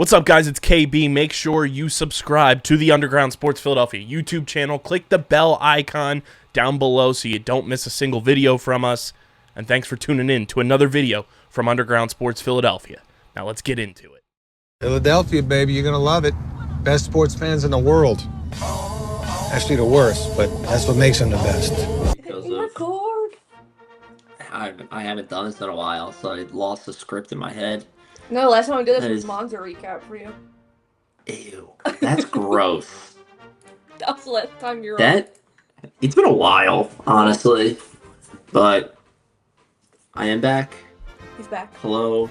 What's up, guys? It's KB. Make sure you subscribe to the Underground Sports Philadelphia YouTube channel. Click the bell icon down below so you don't miss a single video from us. And thanks for tuning in to another video from Underground Sports Philadelphia. Now let's get into it. Philadelphia, baby, you're going to love it. Best sports fans in the world. Actually, the worst, but that's what makes them the best. Because I haven't done this in a while, so I lost the script in my head. No, last time I did this was Monza recap for you. Ew, that's gross. That was the last time you were It's been a while, honestly. But I am back. He's back. Hello,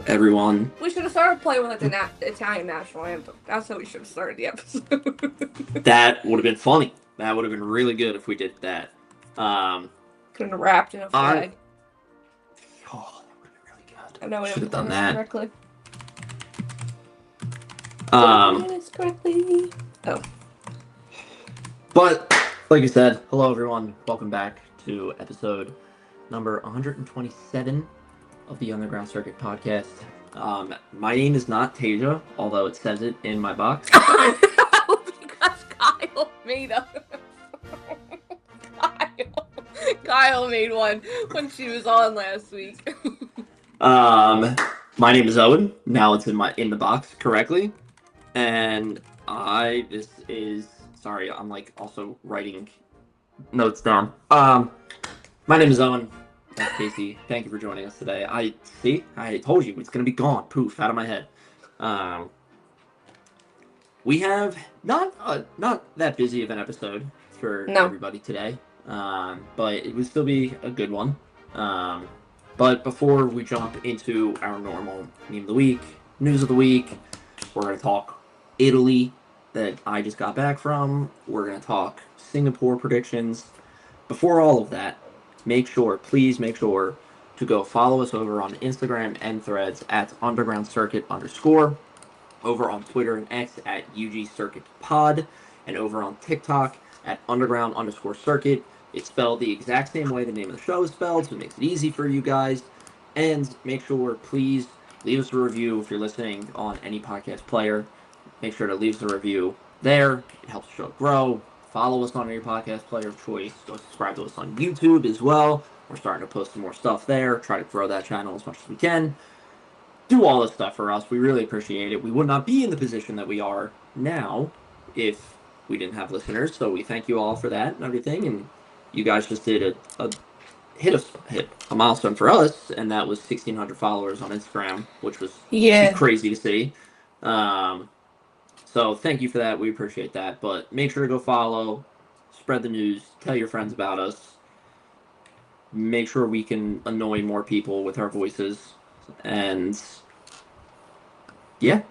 everyone. We should have started playing with the Italian national anthem. That's how we should have started the episode. That would have been funny. That would have been really good if we did that. Couldn't have rapped in a flag. Oh, that would have been really good. I know we should have done that. Correctly. Correctly. Oh. But like you said, hello everyone. Welcome back to episode number 127 of the Underground Circuit podcast. My name is not Tasia, although it says it in my box. Because Kyle made up. Kyle made one when she was on last week. My name is Owen. Now it's in the box correctly, and sorry, I'm like also writing notes down. My name is Owen. That's Casey. Thank you for joining us today. I told you it's gonna be gone. Poof, out of my head. We have not that busy of an episode for everybody today. But it would still be a good one. But before we jump into our normal meme of the week, news of the week, we're going to talk Italy that I just got back from. We're going to talk Singapore predictions. Before all of that, please make sure to go follow us over on Instagram and Threads at @undergroundcircuit_, over on Twitter and X at UGCircuitPod, and over on TikTok at @underground_circuit. It's spelled the exact same way the name of the show is spelled, so it makes it easy for you guys. And make sure, please, leave us a review if you're listening on any podcast player. Make sure to leave us a review there. It helps the show grow. Follow us on your podcast player of choice. Go subscribe to us on YouTube as well. We're starting to post some more stuff there. Try to grow that channel as much as we can. Do all this stuff for us. We really appreciate it. We would not be in the position that we are now if we didn't have listeners. So we thank you all for that and everything. And you guys just did hit a milestone for us, and that was 1,600 followers on Instagram, which was crazy to see. So thank you for that. We appreciate that. But make sure to go follow, spread the news, tell your friends about us. Make sure we can annoy more people with our voices. And yeah.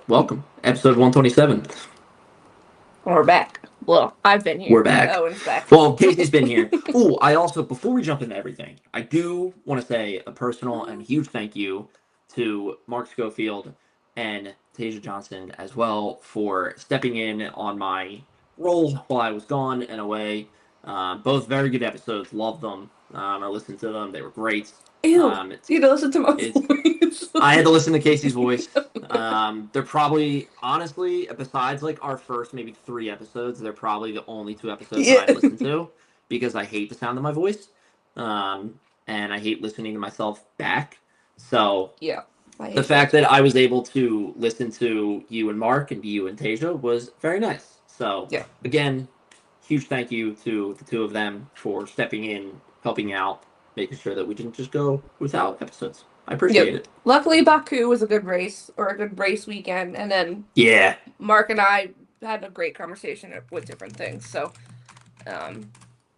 Welcome. Episode 127. We're back. Well, I've been here. We're back. Owen's back. Well, Casey's been here. Oh, I also, before we jump into everything, I do want to say a personal and huge thank you to Mark Schofield and Tasia Johnson as well for stepping in on my role while I was gone and away. Both very good episodes. Loved them. I listened to them. They were great. Ew. You had to listen to my voice. I had to listen to Casey's voice. They're probably, honestly, besides like our first maybe 3 episodes, they're probably the only 2 episodes that I listened to because I hate the sound of my voice. And I hate listening to myself back. So the fact that I was able to listen to you and Mark and you and Tasia was very nice. So again, huge thank you to the 2 of them for stepping in, helping out, making sure that we didn't just go without episodes. I appreciate it. Luckily, Baku was a good race weekend, and then Mark and I had a great conversation with different things, so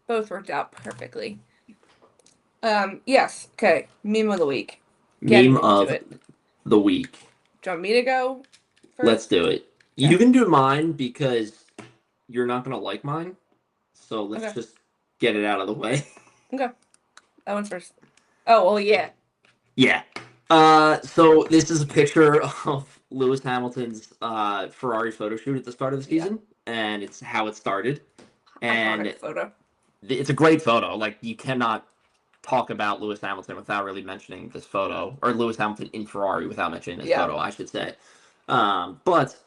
both worked out perfectly. Yes. Okay. Meme of the week. Meme of the week. Do you want me to go first? Let's do it. Okay. You can do mine because you're not gonna like mine, so let's just get it out of the way. Okay. That one's first. Oh, well, yeah. Yeah. So this is a picture of Lewis Hamilton's Ferrari photo shoot at the start of the season, and it's how it started. And iconic photo. It's a great photo. Like, you cannot talk about Lewis Hamilton without really mentioning this photo, or Lewis Hamilton in Ferrari without mentioning this photo, I should say. But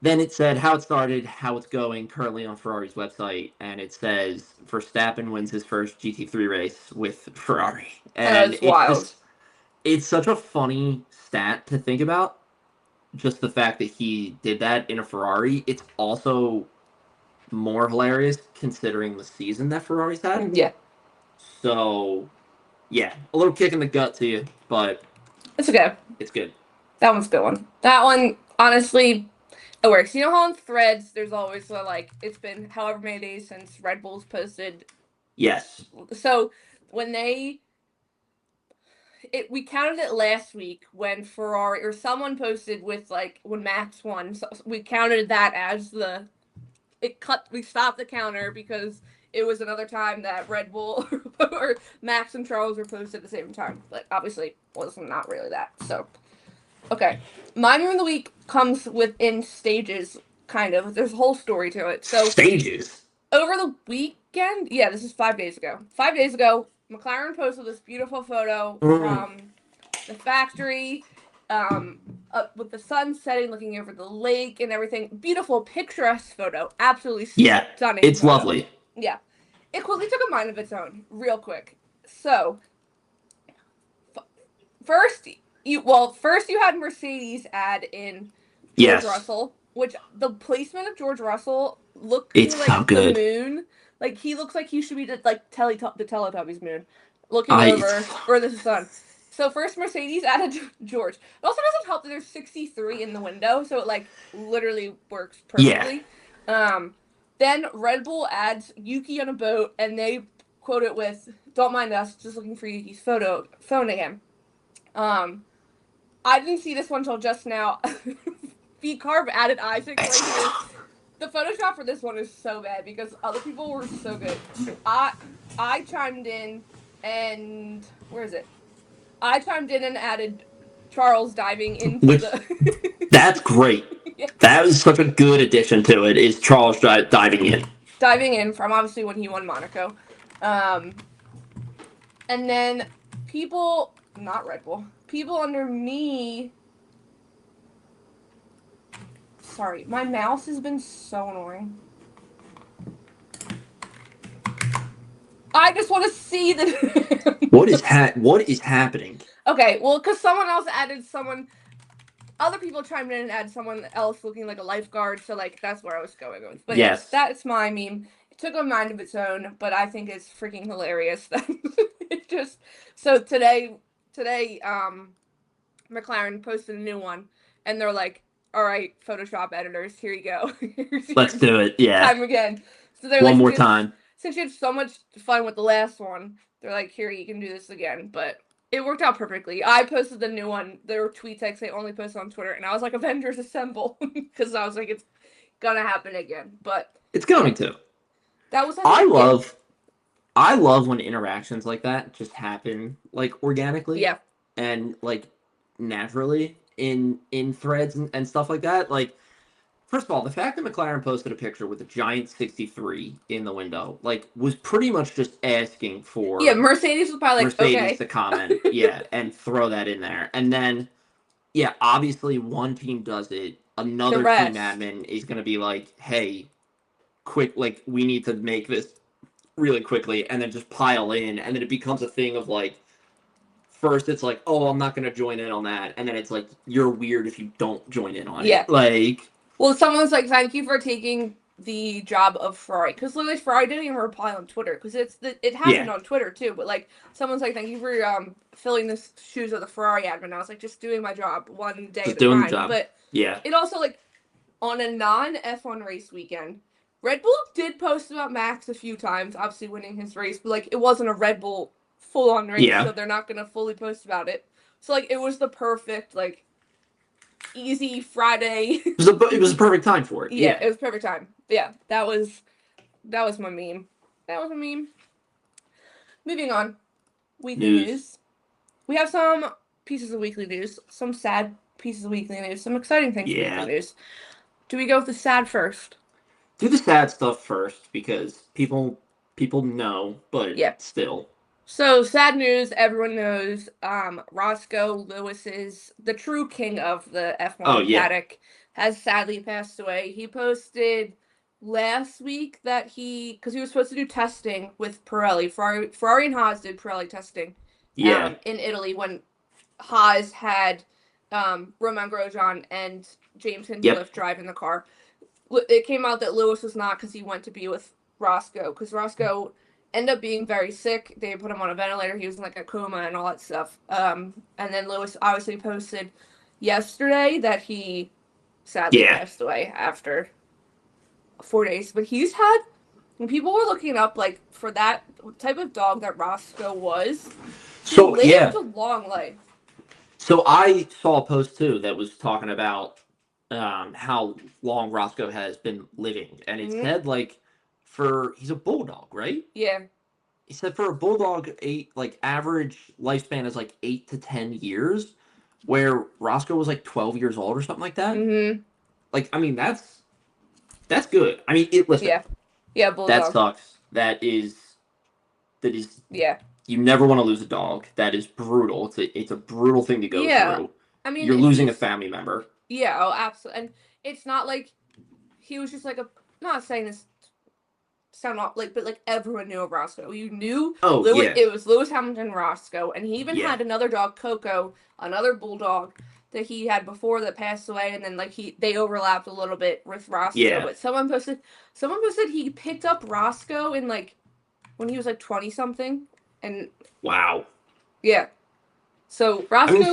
then it said how it started, how it's going currently on Ferrari's website, and it says Verstappen wins his first GT3 race with Ferrari. And it's wild. It's such a funny stat to think about. Just the fact that he did that in a Ferrari. It's also more hilarious considering the season that Ferrari's had. Yeah. So, yeah, a little kick in the gut to you, but it's okay. It's good. That one's a good one. That one, honestly, it works. You know how on Threads, there's always it's been however many days since Red Bull's posted. Yes. So when we counted it last week when Ferrari or someone posted with when Max won. So we counted that as we stopped the counter because it was another time that Red Bull or Max and Charles were posted at the same time. But obviously, was not really that. So, okay. My meme of the week comes within stages, kind of. There's a whole story to it. So stages? Over the weekend? Yeah, this is 5 days ago. 5 days ago, McLaren posted this beautiful photo from the factory with the sun setting, looking over the lake and everything. Beautiful, picturesque photo. Absolutely stunning. It's photo. Lovely. Yeah. It quickly took a mind of its own, real quick. So, first you had Mercedes add in George Russell, which the placement of George Russell looking like so good. The moon. Like, he looks like he should be the Teletubbies moon. Looking over, or the sun. So first Mercedes added George. It also doesn't help that there's 63 in the window, so it literally works perfectly. Yeah. Then Red Bull adds Yuki on a boat, and they quote it with, "Don't mind us, just looking for Yuki's phone again." I didn't see this one until just now. V-Carb added Isaac right here. The Photoshop for this one is so bad because other people were so good. I chimed in and where is it? I chimed in and added Charles diving into That's great. Yeah. That was such a good addition to it. Is Charles diving in? Diving in from obviously when he won Monaco, and then not Red Bull. People under me. Sorry, my mouse has been so annoying. I just want to see the. What is happening? Okay, well, because someone else added someone. Other people chimed in and added someone else looking like a lifeguard, so that's where I was going with. But yes, that's my meme. It took a mind of its own, but I think it's freaking hilarious that it just. So today, McLaren posted a new one, and they're like, "All right, Photoshop editors, here you go. Let's do it." Yeah. Time again. So they're one more time. Since you had so much fun with the last one, they're like, "Here, you can do this again." But it worked out perfectly. I posted the new one. There were tweets they only posted on Twitter, and I was like, "Avengers Assemble," because I was like, "It's gonna happen again." But it's going to. That was. I love when interactions like that just happen organically. Yeah. And naturally in threads and stuff like that. First of all, the fact that McLaren posted a picture with a giant 63 in the window, was pretty much just asking for Mercedes was probably Mercedes to comment, and throw that in there. And then, obviously one team does it. Another team admin is going to be like, hey, quick, we need to make this really quickly, and then just pile in. And then it becomes a thing of first it's oh, I'm not going to join in on that. And then it's you're weird if you don't join in on it. Well, someone's like, "Thank you for taking the job of Ferrari," because literally Ferrari didn't even reply on Twitter because it happened on Twitter too. But someone's like, "Thank you for filling the shoes of the Ferrari admin." I was like, "Just doing my job one day at a time." The job. But it also on a non F1 race weekend, Red Bull did post about Max a few times, obviously winning his race, but it wasn't a Red Bull full on race, so they're not gonna fully post about it. So it was the perfect easy Friday. It was a perfect time for it. Yeah, it was perfect time. Yeah, that was my meme. That was a meme. Moving on. Weekly news. We have some pieces of weekly news, some sad pieces of weekly news, some exciting things of weekly news. Do we go with the sad first? Do the sad stuff first because people know, but still. So sad news. Everyone knows. Roscoe Lewis's the true king of the F1 paddock has sadly passed away. He posted last week that because he was supposed to do testing with Pirelli. Ferrari and Haas did Pirelli testing. In Italy when Haas had Romain Grosjean and James Hinchcliffe driving the car. It came out that Lewis was not because he went to be with Roscoe, because Roscoe ended up being very sick. They put him on a ventilator. He was in like a coma and all that stuff. And then Lewis obviously posted yesterday that he sadly passed away after 4 days. But he's had, when people were looking up like for that type of dog that Roscoe was, he lived a long life. So I saw a post too that was talking about how long Roscoe has been living, and it said like he's a bulldog, right? Yeah. He said for a bulldog, average lifespan is like 8 to 10 years, where Roscoe was like 12 years old or something like that. Mm-hmm. Like, I mean, that's good. I mean, listen. Yeah, bulldog. That sucks. That is. Yeah. You never want to lose a dog. That is brutal. It's a brutal thing to go through. I mean, you're losing a family member. Yeah, oh, absolutely. And it's not like he was just like not saying this sound off, like, but like everyone knew of Roscoe. You knew it was Lewis Hamilton Roscoe, and he even had another dog, Coco, another bulldog that he had before that passed away, and then like they overlapped a little bit with Roscoe. Yeah. But someone posted he picked up Roscoe in like when he was like 20 something, and wow. Yeah. So Roscoe. I mean,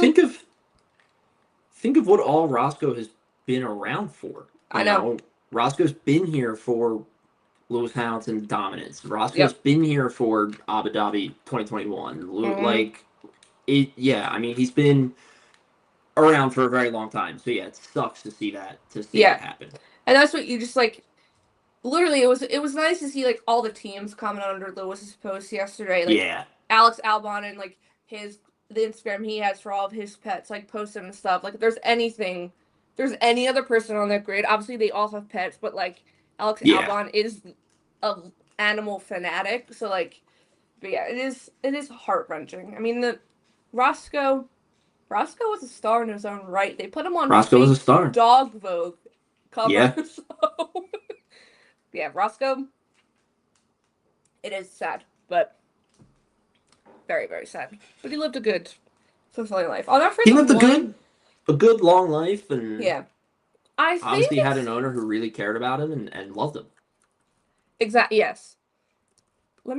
think of what all Roscoe has been around for. I know. Roscoe's been here for Lewis Hamilton's dominance. Roscoe's been here for Abu Dhabi 2021. Like, I mean, he's been around for a very long time. So yeah, it sucks to see that happen. And that's what you just like. Literally, it was nice to see like all the teams comment under Lewis's post yesterday. Like, Alex Albon and like the Instagram he has for all of his pets, like posting and stuff. Like, if there's any other person on that grid, obviously they all have pets, but like Alex Albon is a animal fanatic. So like, but yeah, it is heart-wrenching. I mean, the Roscoe was a star in his own right. They put him on Roscoe was a star. Dog Vogue cover. Yeah. So yeah, Roscoe. It is sad, but very, very sad. But he lived a good, fulfilling life. He lived a good long life, and I obviously had an owner who really cared about him and loved him. Exactly. Yes. I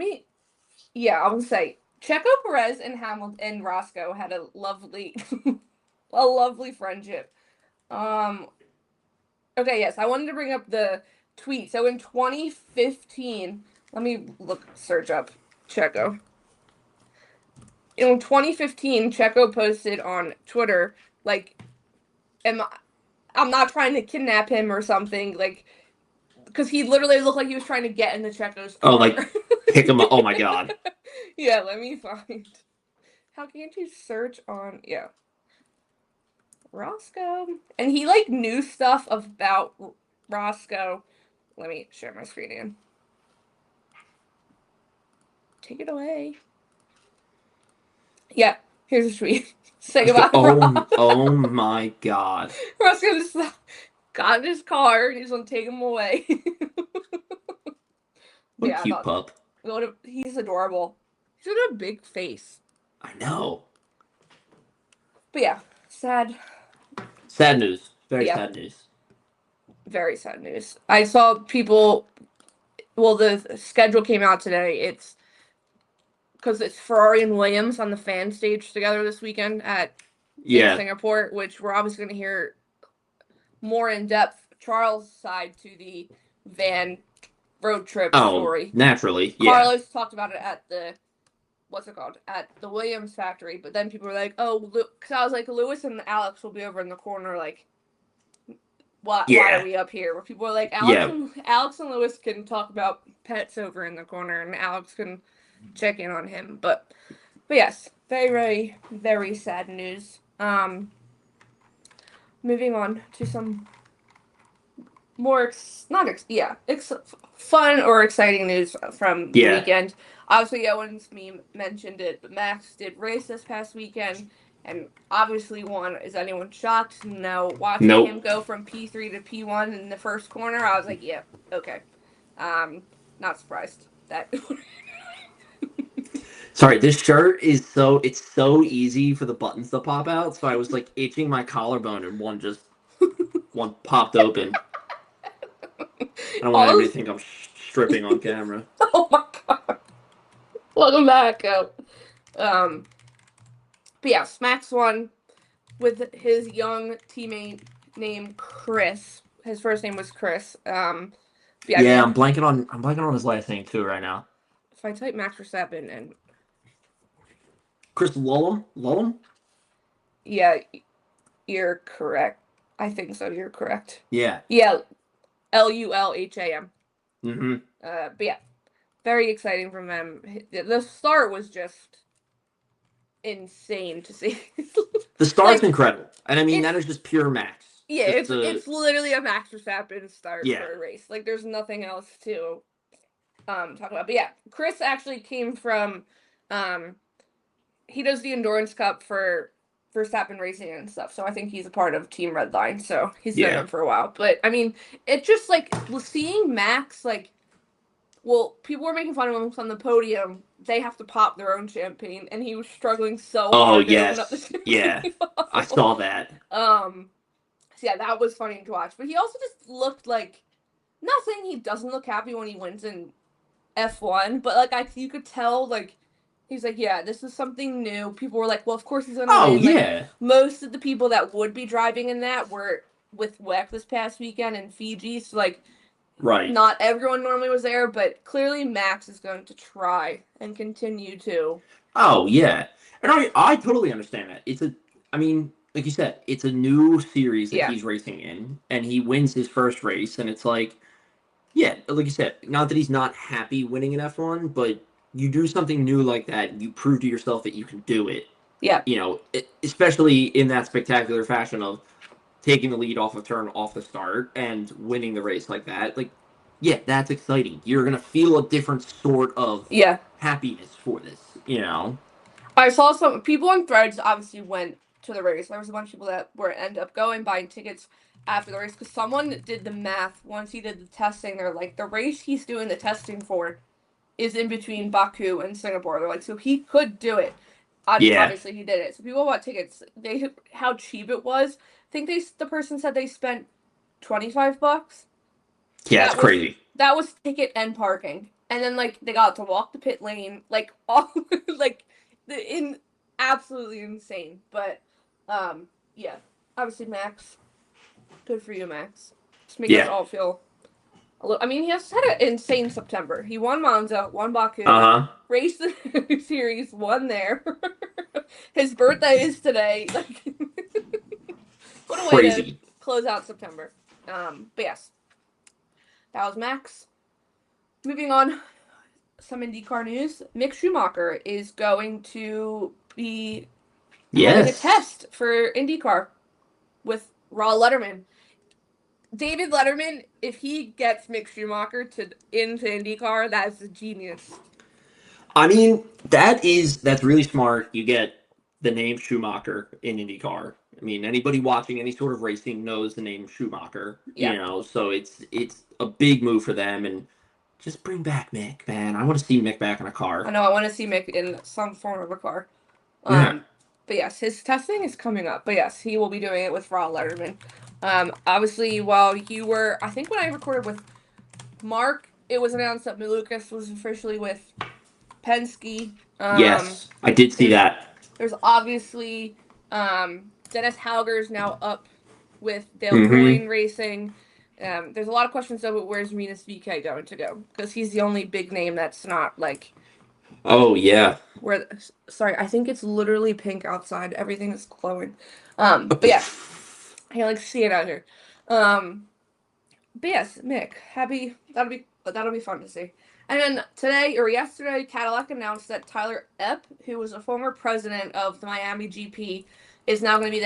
would say Checo Perez and Hamilton and Roscoe had a lovely, a lovely friendship. Okay. Yes, I wanted to bring up the tweet. So in 2015, let me search up Checo. In 2015, Checo posted on Twitter, like, I'm not trying to kidnap him or something, like, because he literally looked like he was trying to get into Checo's car. Oh, like, pick him up. Oh, my God. Yeah, let me find. How can't you search on, Roscoe? And he, like, knew stuff about Roscoe. Let me share my screen again. Take it away. Yeah, here's a tweet. Say goodbye. Oh my God. Roscoe just got in his car and he's gonna take him away. What a cute pup. He's adorable. He's got a big face. I know. But yeah, sad. Sad news. Very sad news. Very sad news. I saw people. Well, the schedule came out today. It's because it's Ferrari and Williams on the fan stage together this weekend in Singapore, which we're obviously going to hear more in depth Charles' side to the van road trip story. Naturally, Carlos talked about it at the at the Williams factory, but then people were like, because I was like, Lewis and Alex will be over in the corner, like, why are we up here? Where people were like, Alex and Lewis can talk about pets over in the corner, and Alex can check in on him. But yes, very, very, very sad news. Moving on to some fun or exciting news from the weekend. Obviously, Owen's meme mentioned it, but Max did race this past weekend, and obviously won. Is anyone shocked? No. Watching him go from P3 to P1 in the first corner, I was like, yeah, okay. Not surprised. That. Sorry, this shirt is it's so easy for the buttons to pop out, so I was like itching my collarbone and one popped open. I don't want anybody to think I'm stripping on camera. Oh my god. Welcome back. But yes, Max won with his young teammate named Chris. His first name was Chris. I'm blanking on his last name too right now. If I type MaxVerstappen and Chris Lullum? Yeah, you're correct. I think so. You're correct. Yeah. Yeah, Lullham. Mm-hmm. But yeah, very exciting from them. The start was just insane to see. The start's incredible, and I mean that is just pure Max. Yeah, it's literally a Max Verstappen start for a race. Like there's nothing else to talk about. But yeah, Chris actually came from he does the Endurance Cup for Verstappen Racing and stuff. So I think he's a part of Team Redline. So he's been there for a while. But I mean, it just like seeing Max people were making fun of him on the podium. They have to pop their own champagne, and he was struggling so hard to open up the champagne bottle. I saw that. So yeah, that was funny to watch. But he also just looked like nothing. He doesn't look happy when he wins in F1, but you could tell he's like, yeah, this is something new. People were like, well, of course he's gonna win. Yeah. Most of the people that would be driving in that were with WEC this past weekend in Fiji, so right. Not everyone normally was there, but clearly Max is going to try and continue to. Oh yeah, and I totally understand that. Like you said, it's a new series that he's racing in, and he wins his first race, and it's like you said, not that he's not happy winning an F1, but you do something new like that, and you prove to yourself that you can do it. Yeah. Especially in that spectacular fashion of taking the lead off the start and winning the race like that. That's exciting. You're going to feel a different sort of happiness for this, I saw some people on Threads obviously went to the race. There was a bunch of people that end up buying tickets after the race because someone did the math once he did the testing. They're like, the race he's doing the testing for is in between Baku and Singapore. They're like, so he could do it. Obviously he did it. So people bought tickets. How cheap it was. I think the person said they spent $25. Yeah, that's crazy. That was ticket and parking. And then they got to walk the pit lane, absolutely insane. But obviously Max, good for you, Max. Just make us all feel a little. I mean, he has had an insane September. He won Monza, won Baku, raced the series, won there. His birthday is today. What a way to close out September. But yes, that was Max. Moving on, some IndyCar news. Mick Schumacher is going to be having a test for IndyCar with Raw Letterman. David Letterman, if he gets Mick Schumacher into IndyCar, that's a genius. I mean, that's really smart. You get the name Schumacher in IndyCar. I mean, anybody watching any sort of racing knows the name Schumacher. So it's a big move for them, and just bring back Mick, man. I want to see Mick back in a car. I know, I want to see Mick in some form of a car. But yes, his testing is coming up. But yes, he will be doing it with Raw Letterman. Obviously, while you were, I think when I recorded with Mark, it was announced that Malukas was officially with Penske. Yes, I did see that. There's obviously Dennis Hauger's now up with Dale Coyne Racing. There's a lot of questions about where's Rinus VeeKay going to go because he's the only big name that's not Oh yeah. Sorry, I think it's literally pink outside. Everything is glowing. But yeah, I can see it out here. But yes, Mick, happy. That'll be fun to see. And then yesterday, Cadillac announced that Tyler Epp, who was a former president of the Miami GP, is now going to be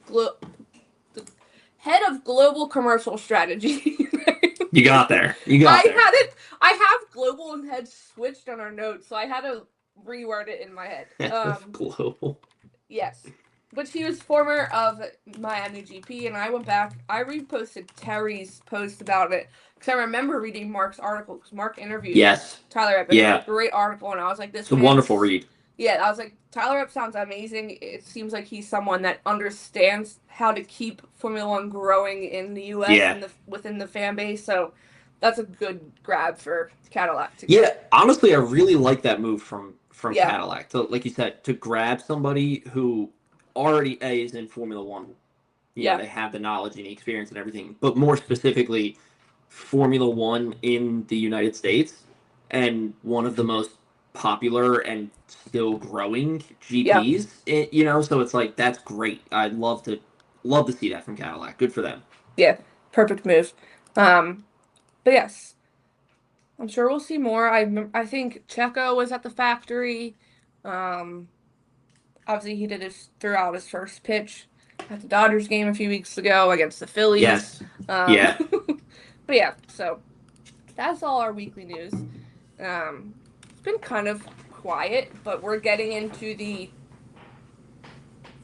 the head of global commercial strategy. You got there. I have global and head switched on our notes, so I had to reword it in my head. Global. Yes. But she was former of Miami GP, and I went back. I reposted Terry's post about it because I remember reading Mark's article because Mark interviewed Tyler Epp. Yeah. It was a great article, and I was like, "This is a wonderful read." Yeah, I was like, Tyler Epp sounds amazing. It seems like he's someone that understands how to keep Formula One growing in the U.S. and within the fan base. So that's a good grab for Cadillac to get. Honestly, I really like that move from Cadillac. To, like you said, to grab somebody who already is in Formula One. You know, they have the knowledge and the experience and everything, but more specifically, Formula One in the United States and one of the most popular and still growing GPs. You know, so it's like that's great. I'd love to see that from Cadillac. Good for them. Yeah, perfect move. But yes, I'm sure we'll see more. I think Checo was at the factory. Obviously, he threw out his first pitch at the Dodgers game a few weeks ago against the Phillies. Yes. But yeah, so that's all our weekly news. It's been kind of quiet, but we're getting into the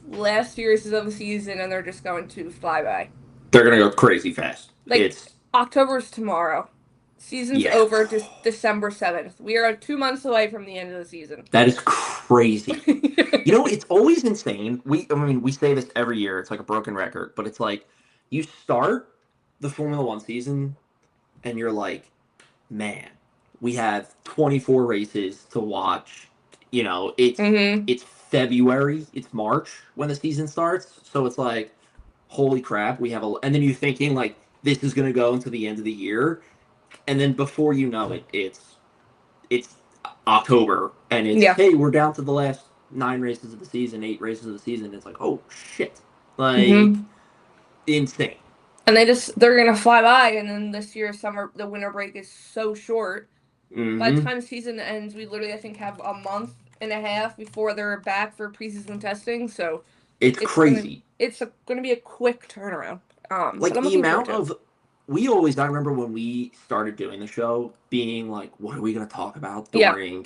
last few races of the season, and they're just going to fly by. They're going to go crazy fast. October's tomorrow. Season's over December 7th. We are 2 months away from the end of the season. That is crazy. You know, it's always insane. We say this every year. It's like a broken record, but it's like you start the Formula One season and you're like, man, we have 24 races to watch. You know, it's February, it's March when the season starts. So it's like, holy crap, we have and then you're thinking like this is going to go until the end of the year. And then before you know it, it's October, and it's hey, we're down to the last 9 races of the season, 8 races of the season. It's like, oh shit, like insane. And they're gonna fly by, and then this year the winter break is so short. By the time the season ends, we literally I think have a month and a half before they're back for preseason testing. So it's crazy. It's gonna be a quick turnaround. Like the amount of. I remember when we started doing the show being like, what are we going to talk about during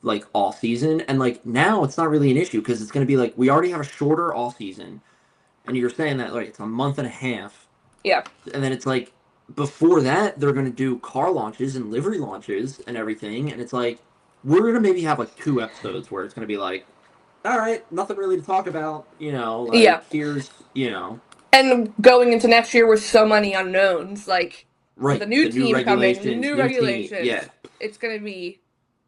like all season? And like now it's not really an issue because it's going to be like, we already have a shorter all season. And you're saying that like it's a month and a half. Yeah. And then it's like before that, they're going to do car launches and livery launches and everything. And it's like, we're going to maybe have like 2 episodes where it's going to be like, all right, nothing really to talk about, you know, like here's, you know. And going into next year with so many unknowns, like the new team coming, new regulations. It's going to be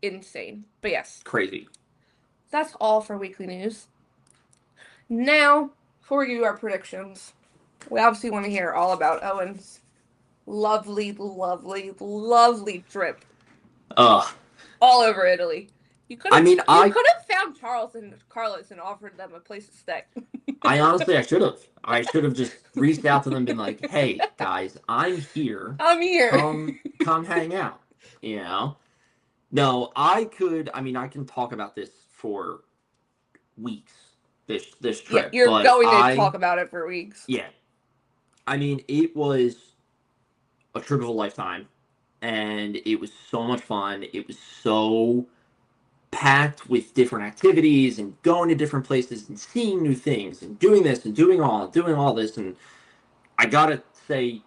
insane. But yes. Crazy. That's all for weekly news. Now, before we do our predictions, we obviously want to hear all about Owen's lovely, lovely, lovely trip. All over Italy. You could have found Carlos and offered them a place to stay. I should have. I should have just reached out to them and been like, hey, guys, I'm here. Come hang out. You know? No, I can talk about this for weeks, this trip. Yeah, you're going to talk about it for weeks. Yeah. I mean, it was a trip of a lifetime, and it was so much fun. It was so packed with different activities and going to different places and seeing new things and doing this and doing all this. And I gotta say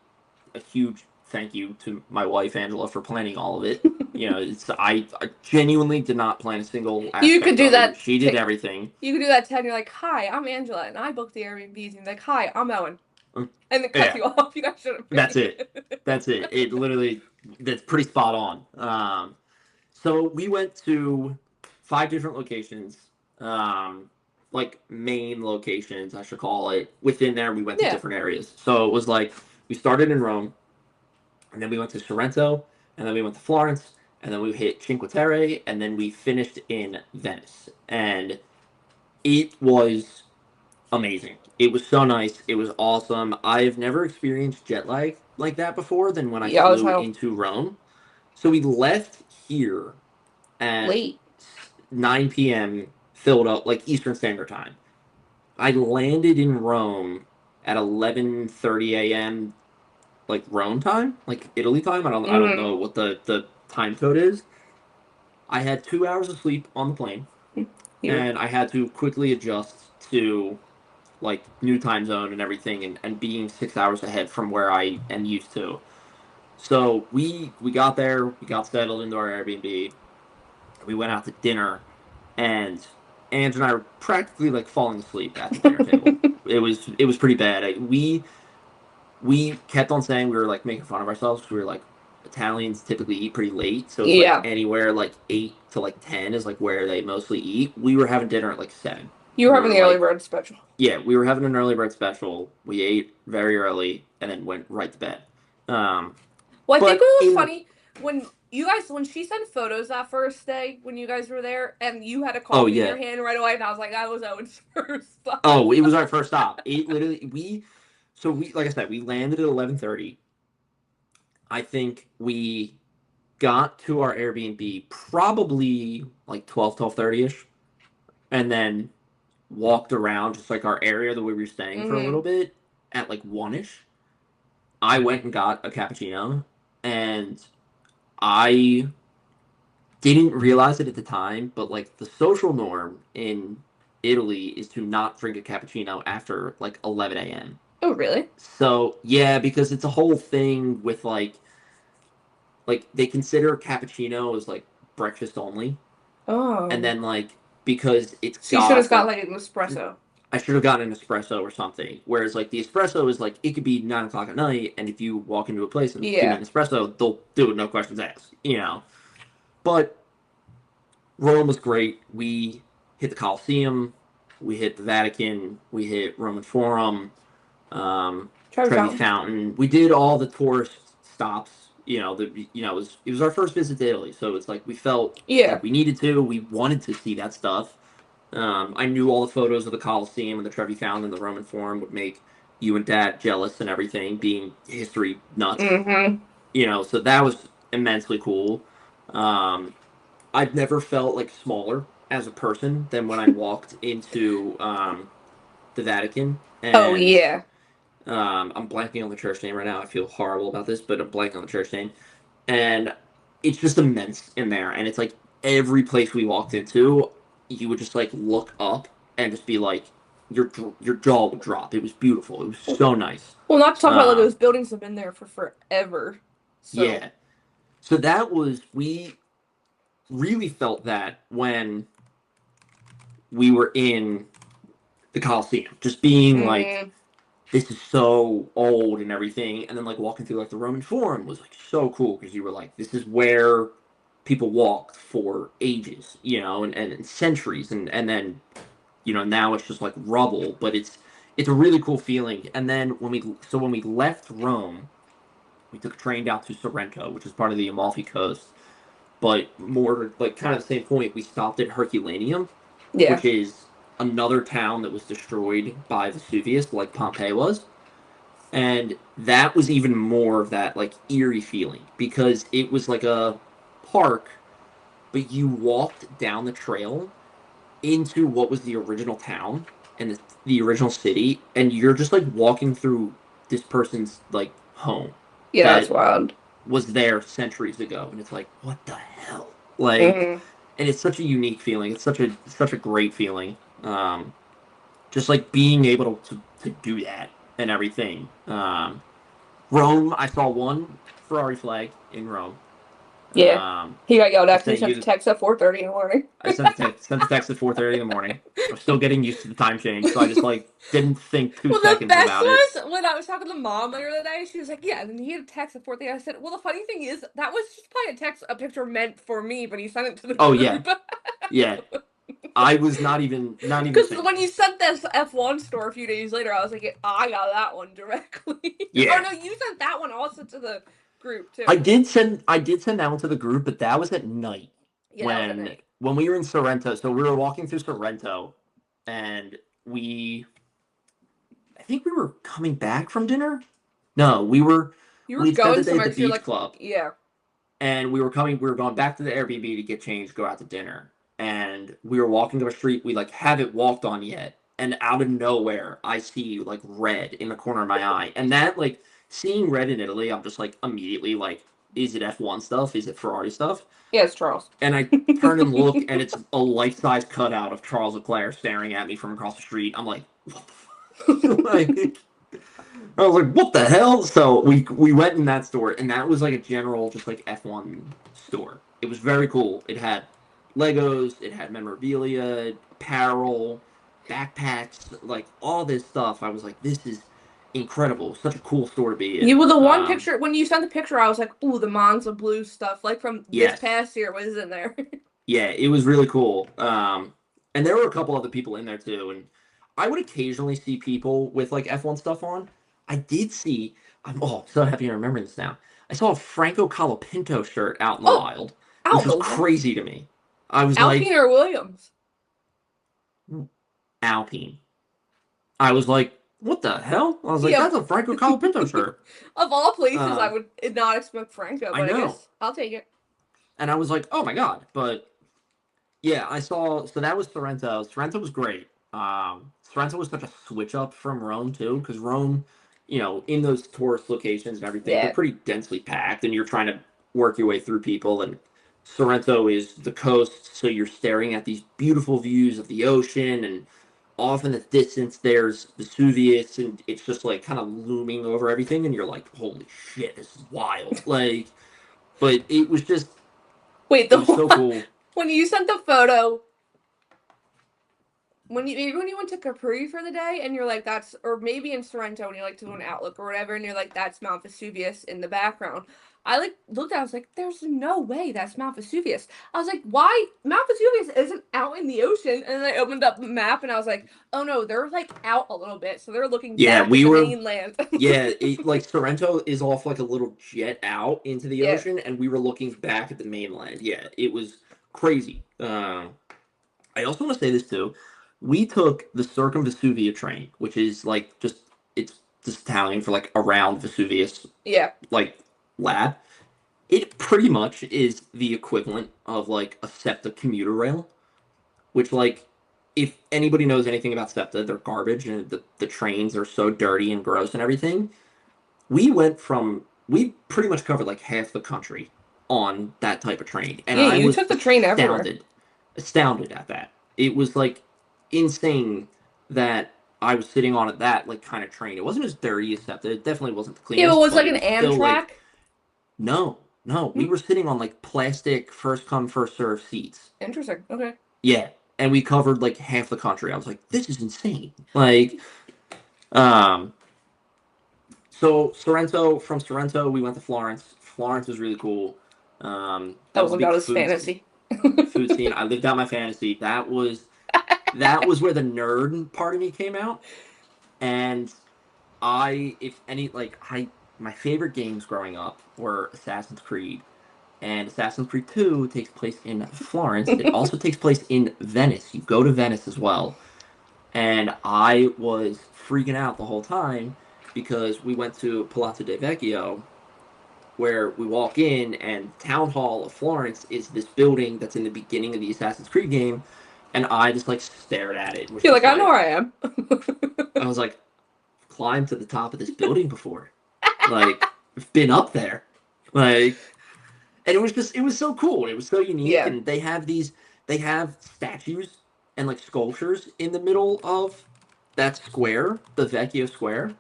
a huge thank you to my wife Angela for planning all of it. You know, I genuinely did not plan a single aspect. You could do that. She did everything. You could do that 10. You're like, hi, I'm Angela, and I booked the Airbnbs. And you're like, hi, I'm Owen. And then cut you off. You guys should have. That's it. It literally, that's pretty spot on. So we went to 5 different locations, like main locations, I should call it. Within there, we went to different areas. So it was like, we started in Rome, and then we went to Sorrento, and then we went to Florence, and then we hit Cinque Terre, and then we finished in Venice. And it was amazing. It was so nice. It was awesome. I've never experienced jet lag like that before than when I flew into Rome. So we left here at 9 p.m. filled up, like Eastern Standard Time. I landed in Rome at 11:30 a.m. like Rome time, like Italy time. I don't know what the time code is. I had 2 hours of sleep on the plane, and I had to quickly adjust to like new time zone and everything, and being 6 hours ahead from where I am used to. So we got there, we got settled into our Airbnb, we went out to dinner, and Ange and I were practically like falling asleep at the dinner table. It was pretty bad. We kept on saying we were like making fun of ourselves. We were like, Italians typically eat pretty late, so it's like anywhere like 8 to 10 is like where they mostly eat. We were having dinner at like 7. You were having the early bird special. Yeah, we were having an early bird special. We ate very early and then went right to bed. Well, I think it was funny when she sent photos that first day when you guys were there, and you had a coffee in your hand right away, and I was like, that was Owen's first stop. Oh, it was our first stop. Like I said, we landed at 11:30. I think we got to our Airbnb probably like 12:30ish, and then walked around just like our area that we were staying for a little bit at like 1ish. I went and got a cappuccino, and I didn't realize it at the time, but like the social norm in Italy is to not drink a cappuccino after like 11 a.m. Oh, really? So, yeah, because it's a whole thing with like they consider cappuccino as like breakfast only. Oh. And then like because it's so you should have got like an espresso. I should have gotten an espresso or something. Whereas like the espresso is like it could be 9 o'clock at night, and if you walk into a place and give me an espresso, they'll do it no questions asked, you know. But Rome was great. We hit the Colosseum, we hit the Vatican, we hit Roman Forum, Trevi Fountain. We did all the tourist stops. You know, it was our first visit to Italy, so it's like we felt like we needed to. We wanted to see that stuff. I knew all the photos of the Colosseum and the Trevi Fountain and the Roman Forum would make you and Dad jealous and everything, being history nuts. You know, so that was immensely cool. I've never felt like smaller as a person than when I walked into the Vatican. And, I'm blanking on the church name right now. I feel horrible about this, but I'm blanking on the church name. And it's just immense in there. And it's like every place we walked into, you would just like look up and just be like, your jaw would drop. It was beautiful. It was so nice. Well, not to talk about like those buildings have been there for forever. So. Yeah. So that was, we really felt that when we were in the Colosseum. Just being like, this is so old and everything. And then like walking through like the Roman Forum was like so cool because you were like, this is where people walked for ages, you know, and centuries. And then, you know, now it's just like rubble, but it's a really cool feeling. And then when we left Rome, we took a train down to Sorrento, which is part of the Amalfi Coast. But more like kind of the same point, we stopped at Herculaneum, which is another town that was destroyed by Vesuvius, like Pompeii was. And that was even more of that like eerie feeling because it was like a park, but you walked down the trail into what was the original town and the original city, and you're just like walking through this person's like home. Yeah, that's wild. Was there centuries ago, and it's like, what the hell? Like, and it's such a unique feeling. It's such a great feeling. Just like being able to do that and everything. Rome, I saw one Ferrari flag in Rome. Yeah, he got yelled at. He sent a text at 4:30 in the morning. I sent a text at 4:30 in the morning. I'm still getting used to the time change, so I just like didn't think 2 seconds about it. Well, the best was when I was talking to Mom later that day. She was like, "Yeah," and he had a text at 4:30. I said, "Well, the funny thing is that was just probably a picture meant for me, but he sent it to the group." Oh yeah, yeah. I was not even because when you sent this F1 store a few days later, I was like, I got that one directly. Yeah. Oh no, you sent that one also to the group too. I did send that one to the group, but that was at night. Yeah, when we were in Sorrento. So we were walking through Sorrento, and I think we were coming back from dinner. No, we were. You were going somewhere at the beach club. Yeah. And we were going back to the Airbnb to get changed, go out to dinner. And we were walking to a street we like haven't walked on yet. and out of nowhere, I see like red in the corner of my eye, and that like seeing red in Italy, I'm just like immediately like, is it F1 stuff? Is it Ferrari stuff? Yeah, it's Charles. And I turn and look, and it's a life-size cutout of Charles Leclerc staring at me from across the street. I'm like, what the fuck? Like, I was like, what the hell? So we went in that store, and that was like a general, just like F1 store. It was very cool. It had Legos, it had memorabilia, apparel, backpacks, like all this stuff. I was like, this is incredible. Such a cool store to be in. You were the one picture, when you sent the picture, I was like, ooh, the Monza blue stuff, like from this past year was in there. Yeah, it was really cool. And there were a couple other people in there too, and I would occasionally see people with like F1 stuff on. I did see, I'm so happy to remember this now. I saw a Franco Colapinto shirt out in the wild, which was crazy to me. I was Alpine or Williams? Alpine. I was like, what the hell? I was like, that's a Franco Colapinto shirt. Of all places, I would not expect Franco, but I guess I'll take it. And I was like, oh my god. But yeah, I saw, so that was Sorrento. Sorrento was great. Sorrento was such a switch up from Rome too, because Rome, you know, in those tourist locations and everything, they're pretty densely packed, and you're trying to work your way through people. And Sorrento is the coast, so you're staring at these beautiful views of the ocean, and off in the distance there's Vesuvius, and it's just like kind of looming over everything, and you're like, holy shit, this is wild. Like, but it was just, it was so cool. When you sent the photo, when you went to Capri for the day, and you're like, that's, or maybe in Sorrento when you like to do an Outlook or whatever, and you're like, that's Mount Vesuvius in the background. I like looked at it, I was like, there's no way that's Mount Vesuvius. I was like, why? Mount Vesuvius isn't out in the ocean. And then I opened up the map, and I was like, oh no, they're like out a little bit. So they're looking back at the mainland. Like Sorrento is off like a little jet out into the ocean, and we were looking back at the mainland. Yeah, it was crazy. I also want to say this too. We took the Circumvesuvia train, which is like it's just Italian for like around Vesuvius. Yeah. Like lab. It pretty much is the equivalent of like a SEPTA commuter rail, which like if anybody knows anything about SEPTA, they're garbage, and the trains are so dirty and gross and everything. We pretty much covered like half the country on that type of train. And I was took the train everywhere. Astounded at that. It was like insane that I was sitting on that like kind of train. It wasn't as dirty as SEPTA. It definitely wasn't the cleanest. Yeah, it was like an Amtrak. Like, no, we were sitting on like plastic first come first serve seats. Interesting. Okay. Yeah, and we covered like half the country. I was like, this is insane. Like, so from Sorrento we went to Florence. Florence was really cool. That was about his fantasy. Food scene. I lived out my fantasy. That was where the nerd part of me came out. And my favorite games growing up were Assassin's Creed. And Assassin's Creed 2 takes place in Florence. It also takes place in Venice. You go to Venice as well. And I was freaking out the whole time because we went to Palazzo de Vecchio, where we walk in, and Town Hall of Florence is this building that's in the beginning of the Assassin's Creed game, and I just like stared at it. You're like, I know where I am. I was like, climbed to the top of this building before. Like, I've been up there. Like, and it was so cool. It was so unique. Yeah. And they have statues and like sculptures in the middle of that square, the Vecchio Square.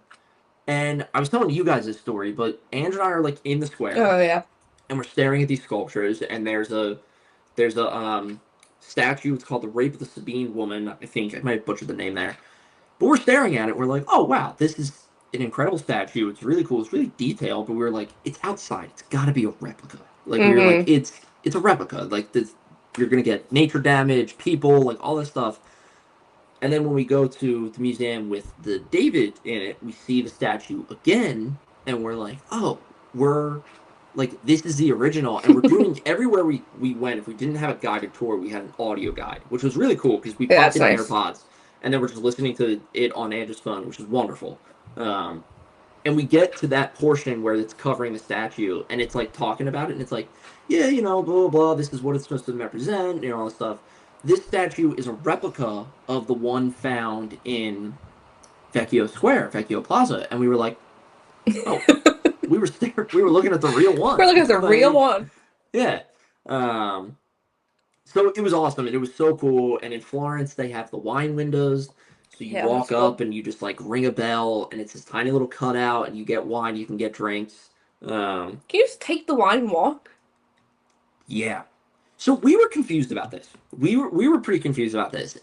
And I was telling you guys this story, but Andrew and I are like in the square. Oh yeah. And we're staring at these sculptures, and there's a statue. It's called the Rape of the Sabine Woman. I think I might have butchered the name there. But we're staring at it. We're like, oh wow, this is an incredible statue. It's really cool. It's really detailed. But we were like, it's outside. It's got to be a replica. Like we were like, it's a replica. Like this, you're gonna get nature damage, people, like all this stuff. And then when we go to the museum with the David in it, we see the statue again, and we're like, oh, we're like, this is the original. And we're doing everywhere we went. If we didn't have a guided tour, we had an audio guide, which was really cool because we popped in AirPods, and then we're just listening to it on Andrew's phone, which is wonderful. And we get to that portion where it's covering the statue, and it's like talking about it, and it's like, yeah, you know, blah, blah, blah, this is what it's supposed to represent, you know, all this stuff. this statue is a replica of the one found in Vecchio Plaza, and we were like, oh, we were looking at the real one. We're looking at the real one. Yeah. So it was awesome, and it was so cool. And in Florence, they have the wine windows. So you walk up and you just like ring a bell, and it's this tiny little cutout, and you get wine, you can get drinks. Can you just take the wine and walk? Yeah. So we were confused about this. We were pretty confused about this.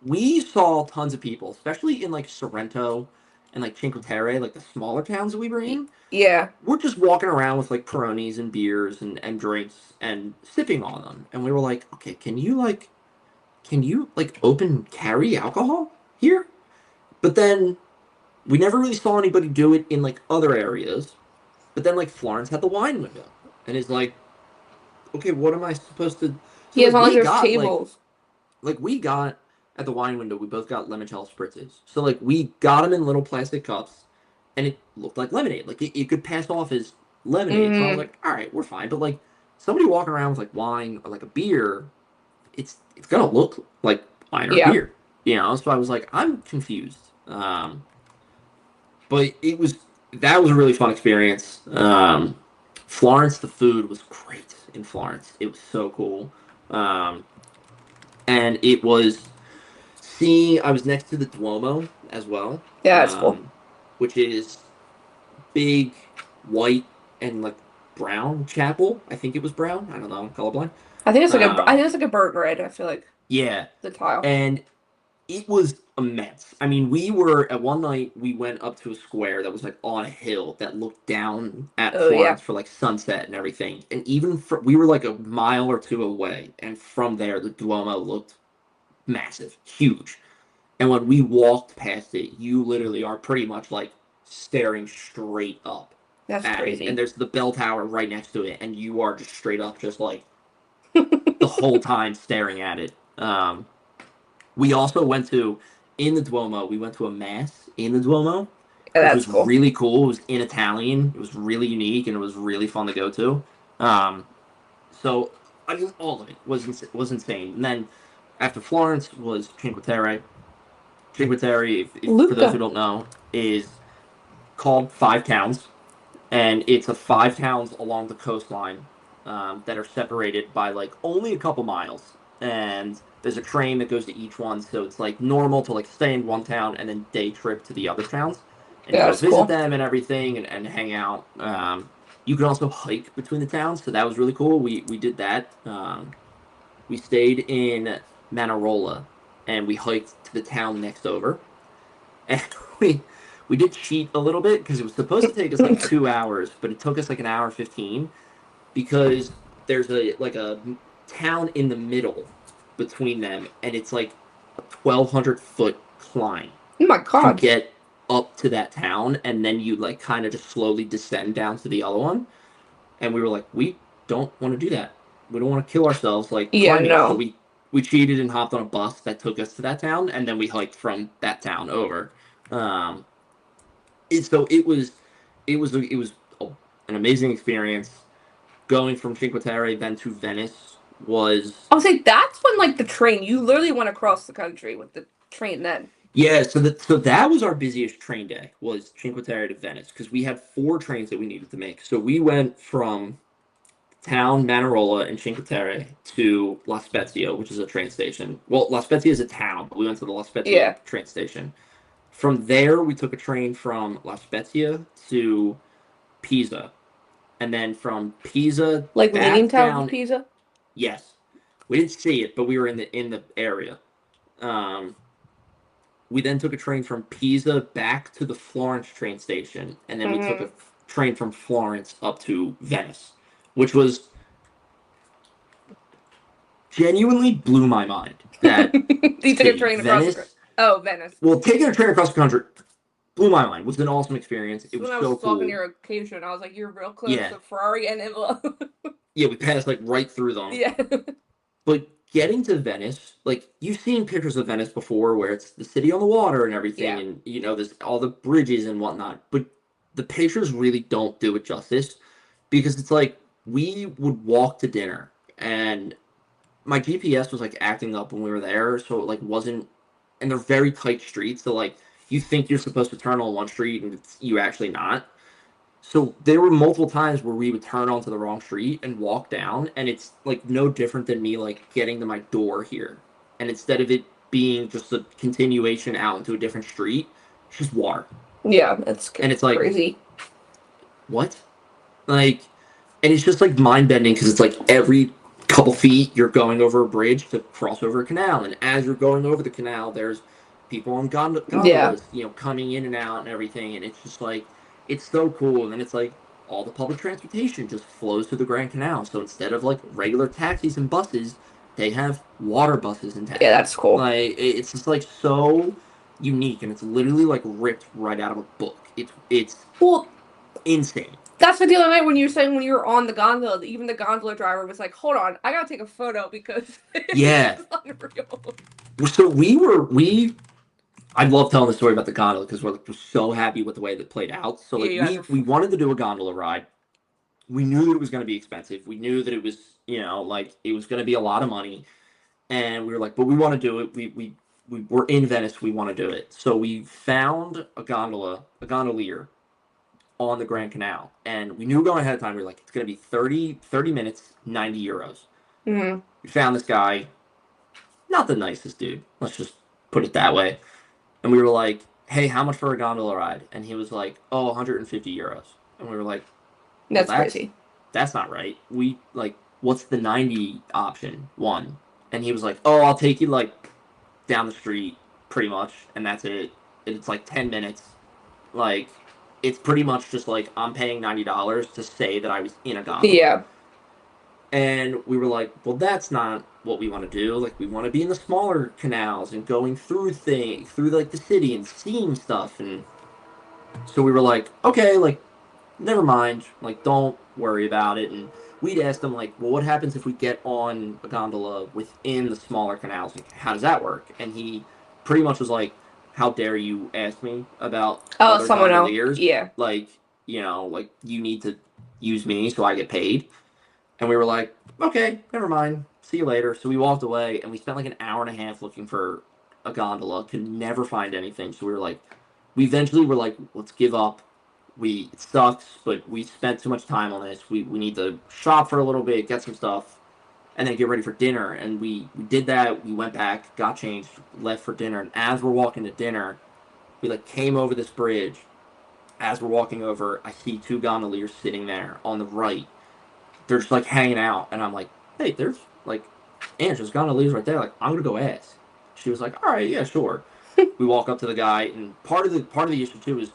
We saw tons of people, especially in like Sorrento and like Cinque Terre, like the smaller towns that we were in. Yeah. We're just walking around with like Peronis and beers and drinks and sipping on them. And we were like, okay, can you open carry alcohol here? But then we never really saw anybody do it in like other areas. But then like Florence had the wine window. And it's like, okay, what am I supposed to... So, yeah, as long as there's tables. Like we got... At the wine window, we both got limoncello spritzes. So, like, we got them in little plastic cups, and it looked like lemonade. Like, it could pass off as lemonade. So I was like, all right, we're fine. But, like, somebody walking around with, like, wine or, like, a beer, it's going to look like wine or beer. You know? So I was like, I'm confused. But that was a really fun experience. Florence, the food was great in Florence. It was so cool. And it was... I was next to the Duomo as well. Yeah, that's cool. Which is big, white, and like brown chapel. I think it was brown. I don't know. I'm colorblind. I think it's like a burnt red. I feel like. Yeah. The tile. And it was immense. I mean, we were at one night. We went up to a square that was like on a hill that looked down at Florence for like sunset and everything. And even we were like a mile or two away, and from there the Duomo looked massive, huge. And when we walked past it, you literally are pretty much like staring straight up. That's crazy. And there's the bell tower right next to it, and you are just straight up, just like the whole time staring at it. We also went to, in the Duomo, we went to a mass in the Duomo. That's which was cool. Really cool. It was in Italian. It was really unique, and it was really fun to go to. So, I mean, all of it was insane. And then after Florence was Cinque Terre. Cinque Terre, for those who don't know, is called 5 towns. And it's 5 towns along the coastline that are separated by like only a couple miles. And there's a train that goes to each one. So it's like normal to like stay in one town and then day trip to the other towns. And go visit them and everything and hang out. You can also hike between the towns. So that was really cool. We did that. We stayed in Manarola, and we hiked to the town next over. And we did cheat a little bit because it was supposed to take us like 2 hours, but it took us like 1 hour 15 because there's a town in the middle between them, and it's like a 1,200-foot climb. Oh my god! To get up to that town, and then you like kind of just slowly descend down to the other one. And we were like, we don't want to do that. We don't want to kill ourselves climbing. So we cheated and hopped on a bus that took us to that town, and then we hiked from that town over. So it was an amazing experience. Going from Cinque Terre then to Venice was... I was like, that's when like the train, you literally went across the country with the train then. Yeah, so that was our busiest train day, was Cinque Terre to Venice, because we had 4 trains that we needed to make. So we went from town Manarola in Cinque Terre to La Spezia, which is a train station. Well, La Spezia is a town, but we went to the La Spezia train station. From there, we took a train from La Spezia to Pisa. And then from Pisa like back Leaning Tower down, of Pisa? Yes. We didn't see it, but we were in the area. We then took a train from Pisa back to the Florence train station, and then we took a train from Florence up to Venice, which was genuinely blew my mind. That you took a train across the country. Oh, Venice. Well, taking a train across the country blew my mind. It was an awesome experience. It was so cool. When I was talking your occasion, I was like, you're real close to Ferrari and Imola. Yeah, we passed like right through them. Yeah. But getting to Venice, like, you've seen pictures of Venice before where it's the city on the water and everything, and, you know, there's all the bridges and whatnot, but the pictures really don't do it justice, because it's like, we would walk to dinner, and my GPS was like acting up when we were there, so it like wasn't, and they're very tight streets, so like you think you're supposed to turn on one street and you actually not. So there were multiple times where we would turn onto the wrong street and walk down, and it's like no different than me like getting to my door here, and instead of it being just a continuation out into a different street, it's just water. Yeah, it's and it's like crazy. What? Like, and it's just like mind bending because it's like every couple feet you're going over a bridge to cross over a canal, and as you're going over the canal, there's people on gondolas, coming in and out and everything, and it's just like it's so cool. And then it's like all the public transportation just flows through the Grand Canal. So instead of like regular taxis and buses, they have water buses and taxis. Yeah, that's cool. Like it's just like so unique, and it's literally like ripped right out of a book. It's well, insane. That's the other night when you were saying when you were on the gondola, even the gondola driver was like, "Hold on, I gotta take a photo because it's unreal." So I love telling the story about the gondola because we're so happy with the way that played out. So like we wanted to do a gondola ride. We knew that it was going to be expensive. We knew that it was like it was going to be a lot of money, and we were like, but we want to do it. We're in Venice. We want to do it. So we found a gondolier on the Grand Canal, and we knew going ahead of time. We were like, it's going to be 30 minutes, 90 euros. Mm-hmm. We found this guy, not the nicest dude. Let's just put it that way. And we were like, hey, how much for a gondola ride? And he was like, oh, 150 euros. And we were like, well, that's crazy. That's not right. We like, what's the 90 option one? And he was like, oh, I'll take you like down the street pretty much. And that's it. It's like 10 minutes. Like, it's pretty much just like I'm paying $90 to say that I was in a gondola. Yeah. And we were like, well, that's not what we want to do. Like, we want to be in the smaller canals and going through like the city and seeing stuff. And so we were like, okay, like, never mind. Like, don't worry about it. And we'd asked them, like, well, what happens if we get on a gondola within the smaller canals? Like, how does that work? And he pretty much was like, how dare you ask me about other someone gondoliers? Else. Yeah. Like, like, you need to use me so I get paid. And we were like, okay, never mind. See you later. So we walked away, and we spent like an hour and a half looking for a gondola. Could never find anything. So we were like, we eventually were like, let's give up. It sucks, but we spent too much time on this. We need to shop for a little bit, get some stuff, and then get ready for dinner. And we did that. We went back, got changed, left for dinner. And as we're walking to dinner, we like came over this bridge. As we're walking over, I see two gondoliers sitting there on the right. They're just like hanging out, and I'm like, hey, there's like there's gondoliers right there. Like, I'm gonna go ask. She was like, all right, yeah, sure. We walk up to the guy, and part of the issue too is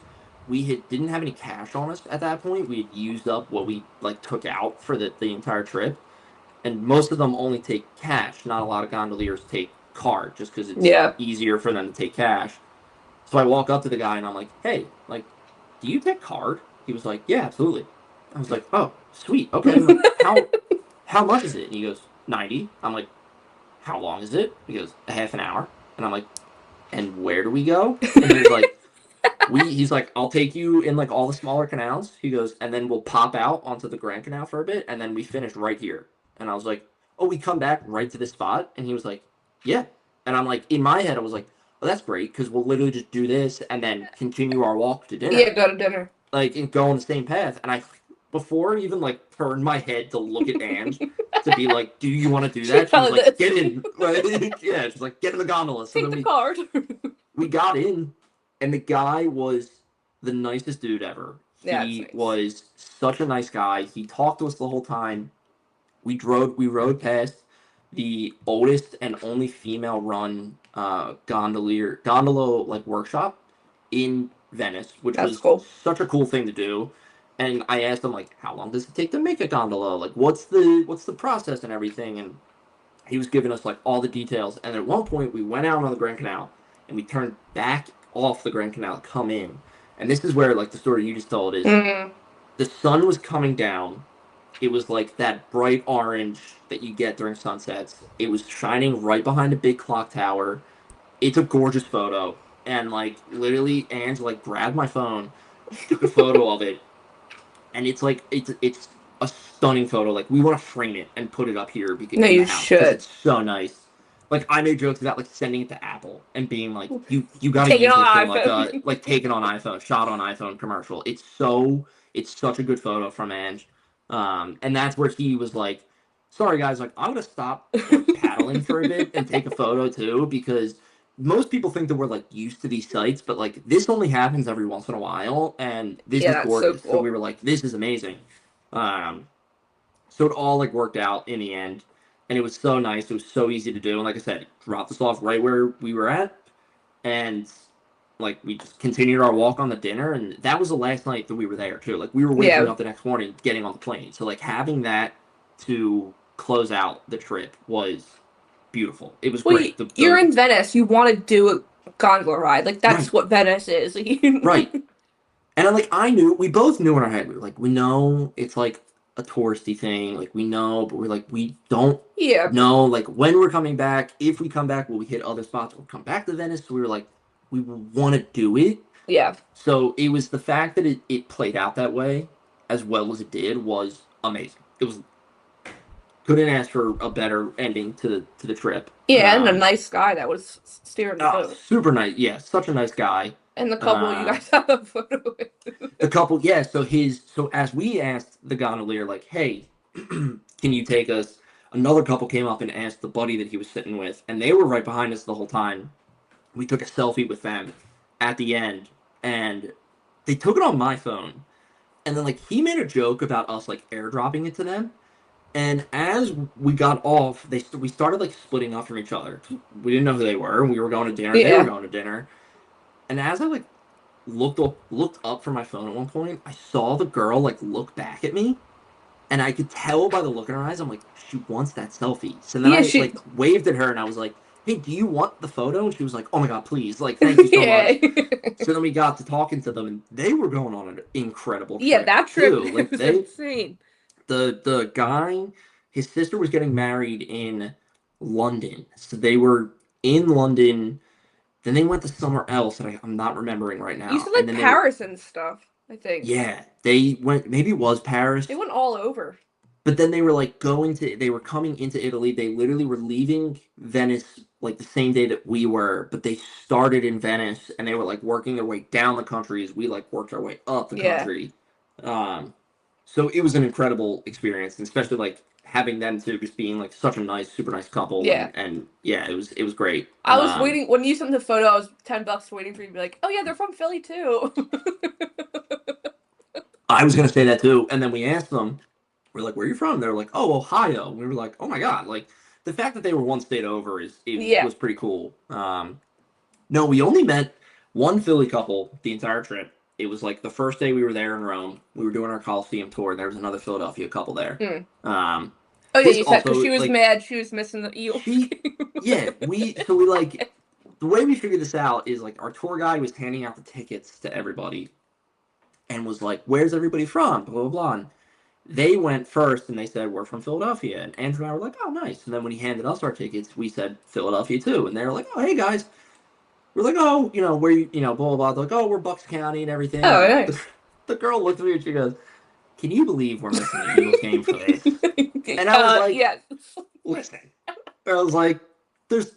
we didn't have any cash on us at that point. We had used up what we like took out for the entire trip, and most of them only take cash. Not a lot of gondoliers take card, just because it's easier for them to take cash. So I walk up to the guy, and I'm like, hey, like, do you take card? He was like, yeah, absolutely. I was like, oh, sweet. Okay. How much is it? And he goes, 90. I'm like, how long is it? He goes, a half an hour. And I'm like, and where do we go? And he's like, he's like, I'll take you in like all the smaller canals. He goes, and then we'll pop out onto the Grand Canal for a bit, and then we finish right here. And I was like, oh, we come back right to this spot? And he was like, yeah. And I'm like, in my head, I was like, well, that's great, because we'll literally just do this and then continue our walk to dinner. Yeah, go to dinner. Like, and go on the same path. And before I even like turned my head to look at Ange to be like, do you want to do that? She was like, get in. Yeah, she's like, get in the gondola. So take the card. We got in, and the guy was the nicest dude ever. He was such a nice guy. He talked to us the whole time. We rode past the oldest and only female run gondola like workshop in Venice, which was cool. Such a cool thing to do. And I asked him, like, how long does it take to make a gondola? Like, what's the process and everything? And he was giving us, like, all the details. And at one point, we went out on the Grand Canal, and we turned back off the Grand Canal to come in. And this is where, like, the story you just told is, the sun was coming down. It was, like, that bright orange that you get during sunsets. It was shining right behind a big clock tower. It's a gorgeous photo. And, like, literally, Ange, like, grabbed my phone, took a photo of it. And it's like it's a stunning photo. Like, we want to frame it and put it up here because no, in you the house, should. it's so nice. Like, I made jokes about like sending it to Apple and being like, you gotta Take it use this on in iPhone. like take it on iPhone, shot on iPhone commercial. It's such a good photo from Ange. And that's where he was like, sorry guys, like I'm gonna stop like paddling for a bit and take a photo too, because most people think that we're like used to these sites, but like this only happens every once in a while, and this is that's gorgeous. so cool. We were like, this is amazing. So it all like worked out in the end, and it was so nice. It was so easy to do, and like I said, dropped us off right where we were at, and like we just continued our walk on the dinner, and that was the last night that we were there too. Like we were waking up the next morning, getting on the plane. So like having that to close out the trip was beautiful. It was great. You're in Venice. You want to do a gondola ride. Like that's right. what Venice is. Right. And like we both knew in our head, we were like, we know it's like a touristy thing, like we know, but we're like, we don't know like when we're coming back. If we come back, will we hit other spots? We'll come back to Venice. So we were like, we want to do it. Yeah. So it was the fact that it played out that way as well as it did was amazing. It was couldn't ask for a better ending to the trip. Yeah, and a nice guy that was steering the boat. Super nice. Yeah, such a nice guy. And the couple you guys have a photo with. The couple, yeah. So as we asked the gondolier, like, hey, can you take us? Another couple came up and asked the buddy that he was sitting with, and they were right behind us the whole time. We took a selfie with them at the end, and they took it on my phone. And then like he made a joke about us like airdropping it to them. And as we got off, we started like splitting up from each other. We didn't know who they were. We were going to dinner. They were going to dinner. And as I like looked up from my phone at one point, I saw the girl like look back at me, and I could tell by the look in her eyes. I'm like, she wants that selfie. So then I like waved at her, and I was like, hey, do you want the photo? And she was like, oh my god, please, like thank you so much. So then we got to talking to them, and they were going on an incredible trip. Yeah, that trip like, was insane. The guy, his sister was getting married in London, so they were in London. Then they went to somewhere else, and I'm not remembering right now. You said like Paris and stuff, I think. Yeah, they went. Maybe it was Paris. They went all over. But then they were like they were coming into Italy. They literally were leaving Venice like the same day that we were, but they started in Venice, and they were like working their way down the country as we like worked our way up the country. So it was an incredible experience, and especially like having them to just being like such a nice, super nice couple. Yeah. And yeah, it was great. I was waiting when you sent the photo. I was $10 waiting for you to be like, oh yeah, they're from Philly too. I was gonna say that too, and then we asked them. We're like, where are you from? They were like, oh, Ohio. And we were like, oh my god, like the fact that they were one state over was pretty cool. No, we only met one Philly couple the entire trip. It was like the first day we were there in Rome. We were doing our Coliseum tour. There was another Philadelphia couple there. Oh yeah, you said because she was like, mad she was missing the Eagles. Yeah, we like the way we figured this out is like our tour guide was handing out the tickets to everybody, and was like, "Where's everybody from?" Blah blah blah. And they went first, and they said we're from Philadelphia. And Andrew and I were like, "Oh, nice." And then when he handed us our tickets, we said Philadelphia too, and they were like, "Oh, hey guys." We're like, oh, where blah, blah, blah. They're like, oh, we're Bucks County and everything. Oh, nice. The girl looked at me and she goes, can you believe we're missing the Eagles game for this? And I was like, yes. Listen. I was like, there's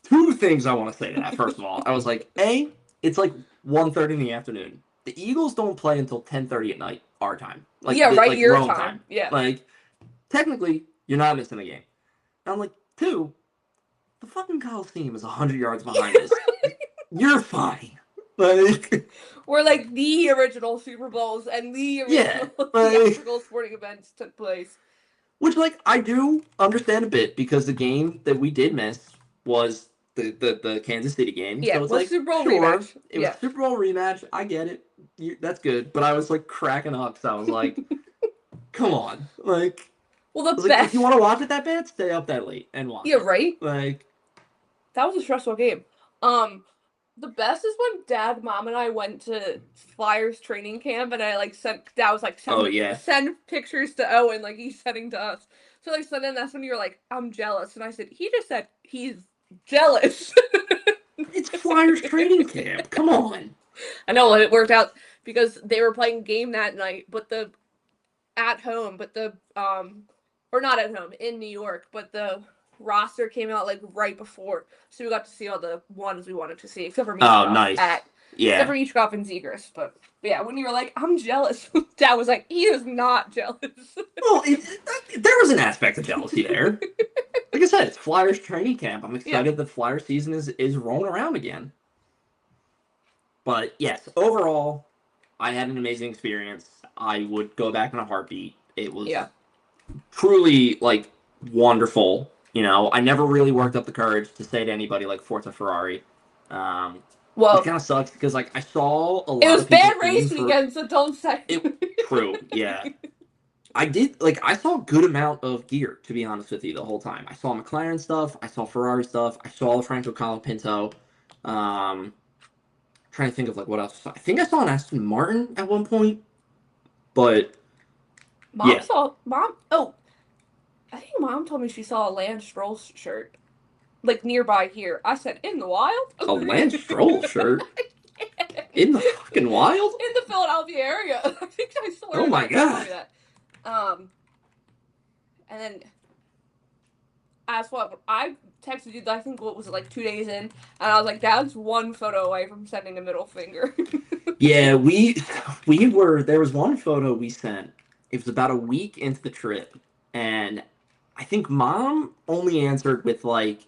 two things I want to say to that, first of all. I was like, A, it's like 1:30 in the afternoon. The Eagles don't play until 10:30 at night, our time. Like, right, your Rome time. Yeah. Like, technically, you're not missing the game. And I'm like, 2, the fucking Coliseum is 100 yards behind us. You're fine. Like, we're like the original Super Bowls and the original theatrical sporting events took place. Which, like, I do understand a bit because the game that we did miss was the Kansas City game. Yeah, so it's like Super Bowl rematch. It was Super Bowl rematch. I get it. That's good. But I was like cracking up. So I was like, come on. Like, well, the best. Like, if you want to watch it that bad, stay up that late and watch. Yeah, right. Like, that was a stressful game. The best is when Dad, Mom, and I went to Flyers training camp, and I like sent send pictures to Owen, like he's sending to us. So like, so then that's when you're like, I'm jealous, and I said he just said he's jealous. It's Flyers training camp. Come on. I know, and it worked out because they were playing game that night, but the at home, but the or not at home in New York, but the roster came out like right before, so we got to see all the ones we wanted to see, except for nice. Except for Michkov and Zegras. But yeah, when you were like, I'm jealous, Dad was like, he is not jealous. Well, there was an aspect of jealousy there. Like I said, it's Flyers training camp. I'm excited that Flyer season is rolling around again. But yes, overall, I had an amazing experience. I would go back in a heartbeat. It was truly like wonderful. You know, I never really worked up the courage to say to anybody like Forza Ferrari. Well, it kind of sucks because like I saw a lot. It was bad race weekend, so don't say it. True, yeah. I saw a good amount of gear, to be honest with you, the whole time. I saw McLaren stuff, I saw Ferrari stuff, I saw Franco Colapinto. Trying to think of like what else. I think I saw an Aston Martin at one point, but I think Mom told me she saw a Lance Stroll shirt, like nearby here. I said, in the wild? A Lance Stroll shirt? In the fucking wild? In the Philadelphia area. I think I swear. Oh my god. That. And then I texted you, I think, what was it, like 2 days in, and I was like, Dad's one photo away from sending a middle finger. Yeah, there was one photo we sent. It was about a week into the trip, and I think Mom only answered with like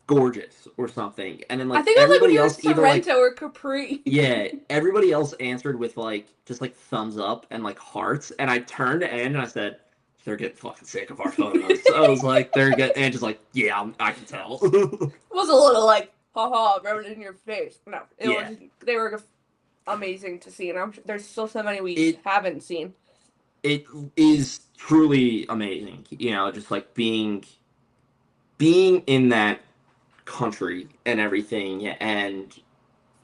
gorgeous or something, and then like I think everybody else either like or Capri. Yeah, everybody else answered with like just like thumbs up and like hearts, and I turned to Ann and I said, they're getting fucking sick of our photos. I was like, and just like, yeah, I can tell. It was a little like, haha, rubbed it in your face. No, they were amazing to see, and I'm sure there's still so many we haven't seen. It is truly amazing, you know, just like being in that country and everything, and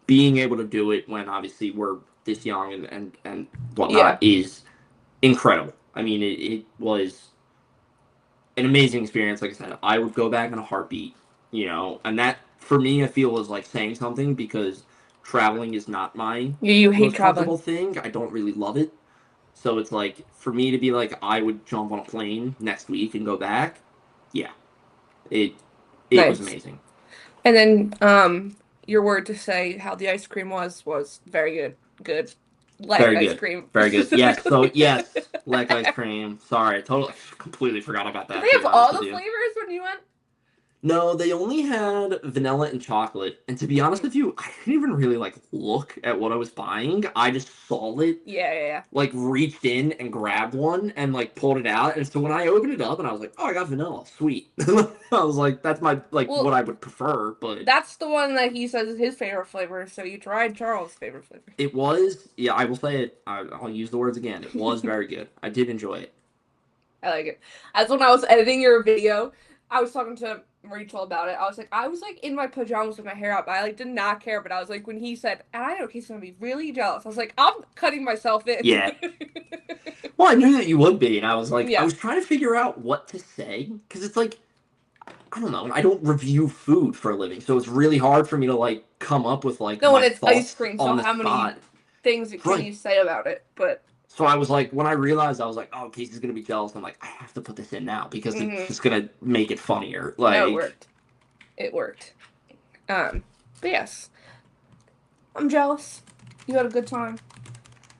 being able to do it when obviously we're this young and whatnot is incredible. I mean, it was an amazing experience. Like I said, I would go back in a heartbeat, you know, and that for me, I feel is like saying something, because traveling is not my you hate traveling thing. I don't really love it. So it's like, for me to be like, I would jump on a plane next week and go back. Yeah, it was amazing. And then your word to say how the ice cream was very good. Ice cream. Very good. Yes. So yes, like ice cream. Sorry, completely forgot about that. Did they have all the flavors when you went? No, they only had vanilla and chocolate. And to be honest with you, I didn't even really like look at what I was buying. I just saw it. Yeah. Like reached in and grabbed one and like pulled it out. And so when I opened it up and I was like, oh, I got vanilla. Sweet. I was like, that's my what I would prefer. But that's the one that he says is his favorite flavor. So you tried Charles' favorite flavor. It was, yeah, I will say it. I'll use the words again. It was very good. I did enjoy it. I like it. As when I was editing your video, I was talking to Rachel about it. I was like in my pajamas with my hair out, but I did not care. But I was like, when he said, and I know he's gonna be really jealous. I was like, I'm cutting myself in. Yeah. Well, I knew that you would be, and I was like, I was trying to figure out what to say, because it's like, I don't know, I don't review food for a living, so it's really hard for me to like come up with like when it's ice cream. So how many things can you say about it? But. So I was like, when I realized, I was like, oh, Casey's going to be jealous. I'm like, I have to put this in now, because it's just going to make it funnier. Like, no, it worked. But yes. I'm jealous. You had a good time.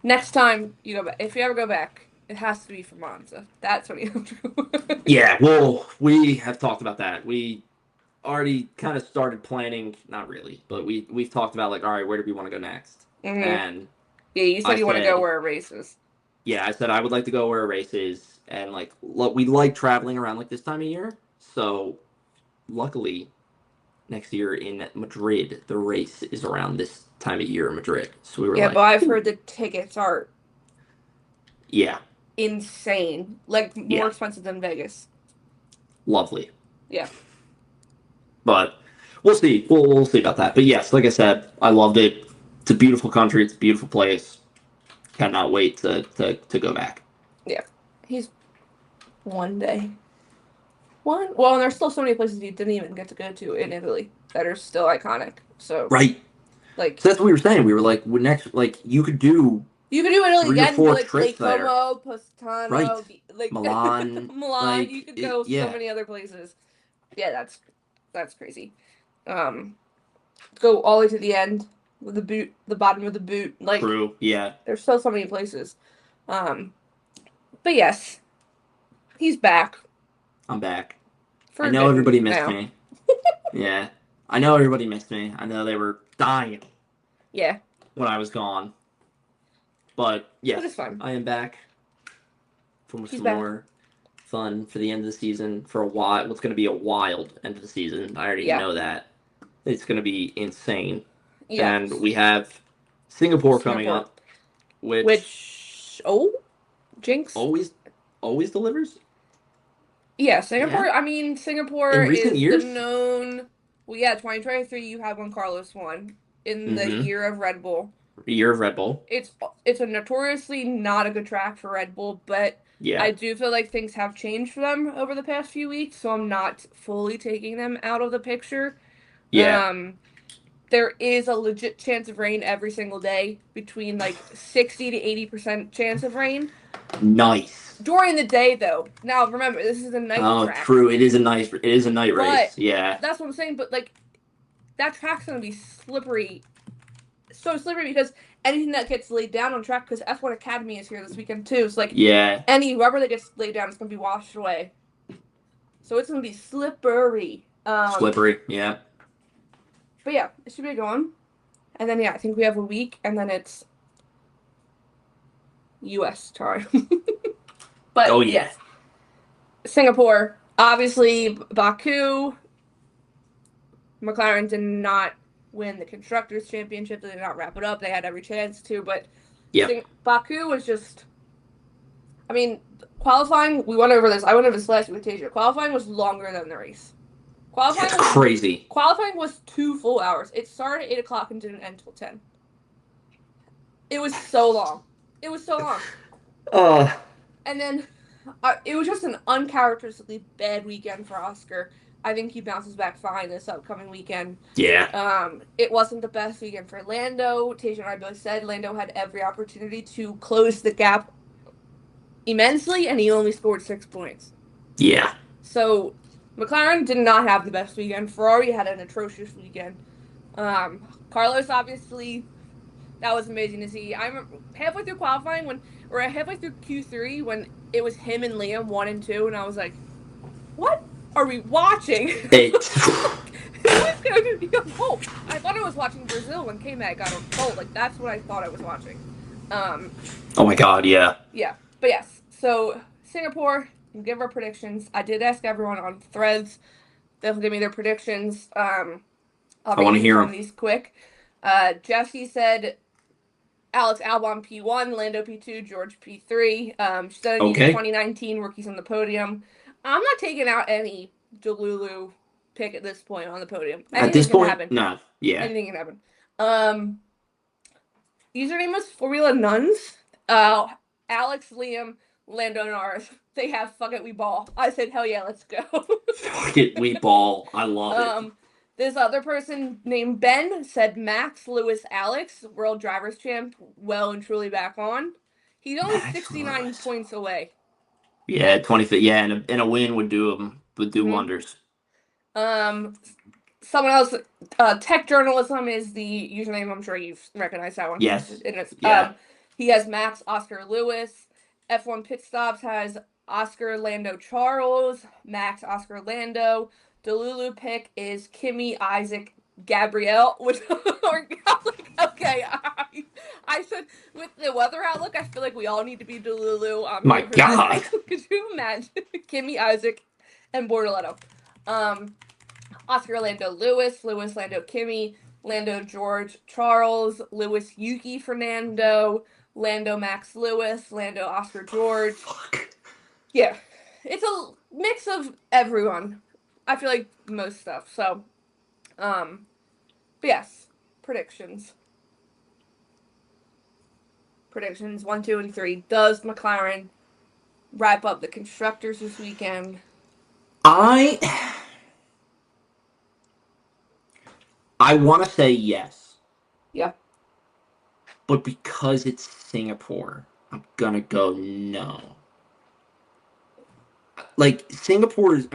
Next time you go back, if you ever go back, it has to be for Monza. That's what you have to do. Yeah, well, we have talked about that. We already kind of started planning, not really, but we've talked about like, all right, where do we want to go next? Mm-hmm. And yeah, you said you want to go where a race is. Yeah, I said I would like to go where a race is, and like we like traveling around like this time of year. So, luckily, next year in Madrid, the race is around this time of year in Madrid. So we were but I've heard the tickets are insane, like more expensive than Vegas. Lovely. Yeah. But we'll see. We'll see about that. But yes, like I said, I loved it. It's a beautiful country. It's a beautiful place. Cannot wait to go back. Yeah. He's one day. Well, and there's still so many places you didn't even get to go to in Italy that are still iconic. So right. Like so that's what we were saying. We were like, next, like you could do You could do Italy 3 or again, do 4 like trips Lake there. Como, Positano, Right. like Milan. Milan. Like, You could go so many other places. Yeah, that's crazy. Go all the way to the end with the bottom of the boot. Like, true. Yeah. There's still so many places. But yes, he's back. I'm back. For I know everybody missed now. me. Yeah. I know everybody missed me. I know they were dying. Yeah. When I was gone. But yes, it's fine. I am back for some more fun for the end of the season for a while. What's going to be a wild end of the season. I already know that. It's going to be insane. Yeah. And we have Singapore coming up, which Jinx always delivers. Yeah, Singapore. Yeah. I mean, Singapore in recent is years? the known. Well, yeah, 2023. You had when Carlos won in the year of Red Bull. Year of Red Bull. It's a notoriously not a good track for Red Bull, but I do feel like things have changed for them over the past few weeks, so I'm not fully taking them out of the picture. Yeah. There is a legit chance of rain every single day, between like 60 to 80% chance of rain. Nice. During the day, though. Now, remember, this is a night track. Oh, true. It is a night race. Yeah. That's what I'm saying, but, like, that track's going to be slippery. So slippery because anything that gets laid down on track, because F1 Academy is here this weekend, too. So, like, any rubber that gets laid down is going to be washed away. So it's going to be slippery. Slippery, yeah. But, yeah, it should be a good one. And then, I think we have a week, and then it's U.S. time. But, yes. Singapore, obviously, Baku. McLaren did not win the Constructors' Championship. They did not wrap it up. They had every chance to, but Baku was just... I mean, qualifying, we went over this. I went over this last week with Tasia. Qualifying was longer than the race. That's crazy. Qualifying was 2 full hours. It started at 8 o'clock and didn't end till 10. It was so long. And then it was just an uncharacteristically bad weekend for Oscar. I think he bounces back fine this upcoming weekend. Yeah. It wasn't the best weekend for Lando. Tasia and I both said Lando had every opportunity to close the gap immensely, and he only scored 6 points. Yeah. So McLaren did not have the best weekend. Ferrari had an atrocious weekend. Carlos, obviously, that was amazing to see. I remember halfway through qualifying halfway through Q3 when it was him and Liam 1 and 2, and I was like, what are we watching? Who is going to be on pole? I thought I was watching Brazil when K-Mag got on pole. Like, that's what I thought I was watching. Oh my god, yeah. Yeah. But yes, so Singapore, we'll give our predictions. I did ask everyone on threads. They'll give me their predictions. I want to hear them. These quick. Jesse said Alex Albon P1, Lando P2, George P3. She said 2019 rookies on the podium. I'm not taking out any Delulu pick at this point on the podium. At this point? No. Yeah. Anything can happen. Username was Formula Nuns. Alex, Liam, Lando, and Norris. They have fuck it, we ball. I said, hell yeah, let's go. Fuck it, we ball. I love it. This other person named Ben said Max, Lewis, Alex, world drivers champ, well and truly back on. He's only 69 points away. Yeah, 25. Yeah, and a win would do wonders. Someone else, Tech Journalism is the username. I'm sure you've recognized that one. Yes. He has Max, Oscar, Lewis. F1 Pit Stops has Oscar, Lando, Charles. Max, Oscar, Lando. Delulu pick is Kimmy, Isaac, Gabrielle. Which okay, I said with the weather outlook, I feel like we all need to be Delulu. My God, could you imagine Kimmy, Isaac, and Bortoletto? Oscar, Lando, Lewis, Lando, Kimmy, Lando, George, Charles, Lewis, Yuki, Fernando, Lando, Max, Lewis, Lando, Oscar, George. Fuck. Yeah, it's a mix of everyone. I feel like most stuff. So, but yes, predictions. Predictions 1, 2, and 3. Does McLaren wrap up the constructors this weekend? I want to say yes. Yeah. But because it's Singapore, I'm gonna go no. Like, Singapore's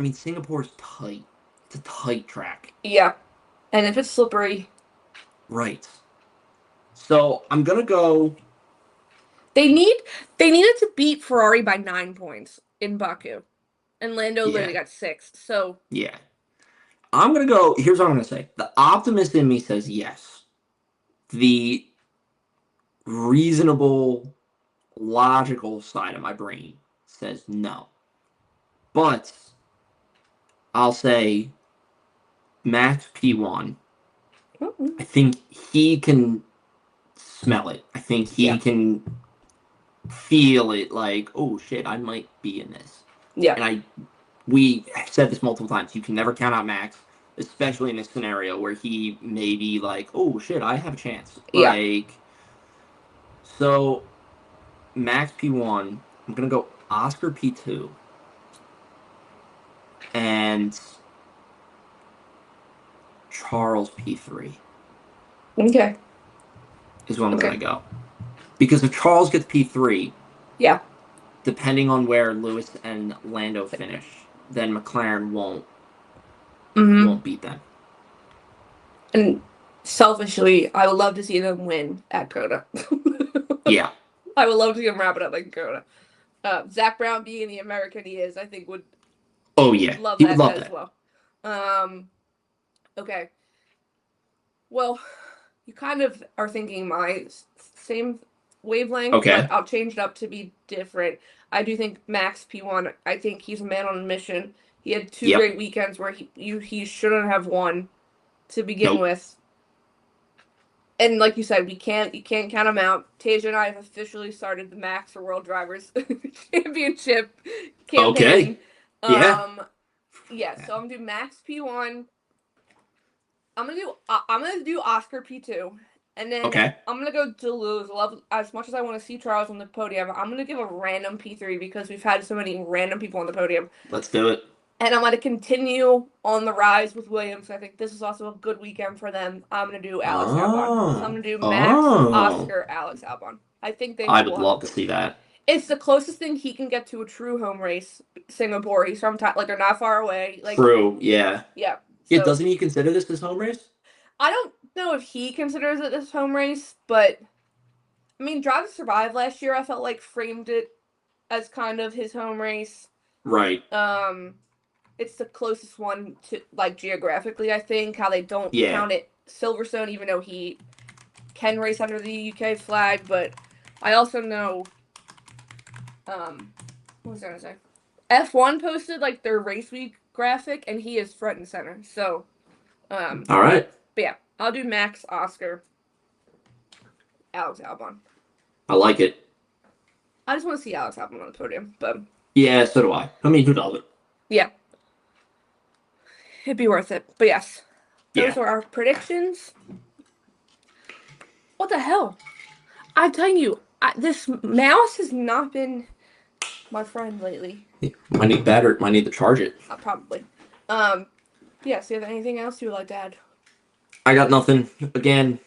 tight. It's a tight track. Yeah. And if it's slippery. Right. So, I'm gonna go... They needed to beat Ferrari by 9 points in Baku. And Lando literally got 6, so... Yeah. I'm gonna go... Here's what I'm gonna say. The optimist in me says yes. The reasonable, logical side of my brain says no. But I'll say Max P1. I think he can smell it. I think he can feel it, like, oh shit, I might be in this. Yeah. And we said this multiple times. You can never count out Max, especially in this scenario where he may be like, oh shit, I have a chance. Yeah. Like, so Max P1, I'm gonna go Oscar P2. And Charles P3. Okay. Is what I'm gonna go. Because if Charles gets P3, yeah, depending on where Lewis and Lando finish, then McLaren won't beat them. And selfishly, I would love to see them win at Coda. Yeah. I would love to see them wrap it up like Coda. Zach Brown being the American he is, I think would... Oh, yeah. Love he that, would love as well. Okay. Well, you kind of are thinking my same wavelength, but I'll change it up to be different. I do think Max P1, I think he's a man on a mission. He had 2 great weekends where he shouldn't have won to begin with. And like you said, you can't count him out. Tasia and I have officially started the Max for World Drivers Championship campaign. Okay. Yeah, so I'm gonna do Max P1. I'm gonna do Oscar P2, and then I'm gonna go Deleuze. Love, as much as I want to see Charles on the podium, I'm gonna give a random P3 because we've had so many random people on the podium. Let's do it. And I'm gonna continue on the rise with Williams. I think this is also a good weekend for them. I'm gonna do Alex Albon. So I'm gonna do Max, Oscar, Alex Albon. I think I would love to see that. It's the closest thing he can get to a true home race. Singapore. He's from like they're not far away. Like, true. Yeah. Yeah. Yeah. Doesn't he consider this his home race? I don't know if he considers it his home race, but I mean, Drive to Survive last year, I felt like framed it as kind of his home race. Right. It's the closest one to, like, geographically, I think, how they don't count it Silverstone, even though he can race under the UK flag, but I also know, what was I gonna say? F1 posted, like, their race week graphic, and he is front and center, so, all right. But yeah, I'll do Max, Oscar, Alex Albon. I like it. I just want to see Alex Albon on the podium, but... Yeah, so do I. I mean, who doesn't? Yeah. It'd be worth it. But yes. Those are our predictions. What the hell? I'm telling you, this mouse has not been my friend lately. Might need battery. Might need to charge it. Probably. Yeah, so you have anything else you would like to add? I got nothing. Again,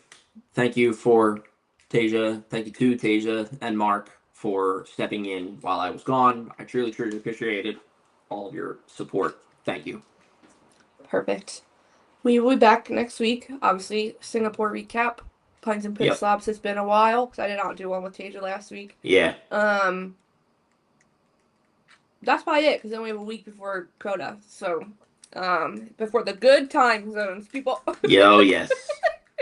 thank you for Tasia. Thank you to Tasia and Mark for stepping in while I was gone. I truly, truly appreciated all of your support. Thank you. Perfect. We will be back next week. Obviously, Singapore recap. Pines and Pit Stops. It's been a while because I did not do one with Tasia last week. Yeah. That's probably it because then we have a week before Coda. So, before the good time zones, people. Yo, yes.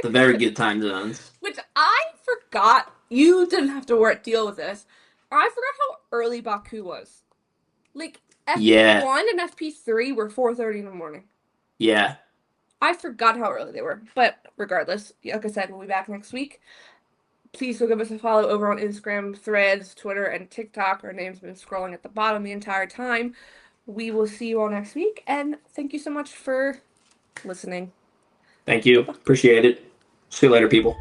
The very good time zones. Which I forgot. You didn't have to deal with this. I forgot how early Baku was. Like, FP1 and FP3 were 4:30 in the morning. Yeah. I forgot how early they were. But regardless, like I said, we'll be back next week. Please go give us a follow over on Instagram, Threads, Twitter, and TikTok. Our name's been scrolling at the bottom the entire time. We will see you all next week. And thank you so much for listening. Thank you. Appreciate it. See you later, people.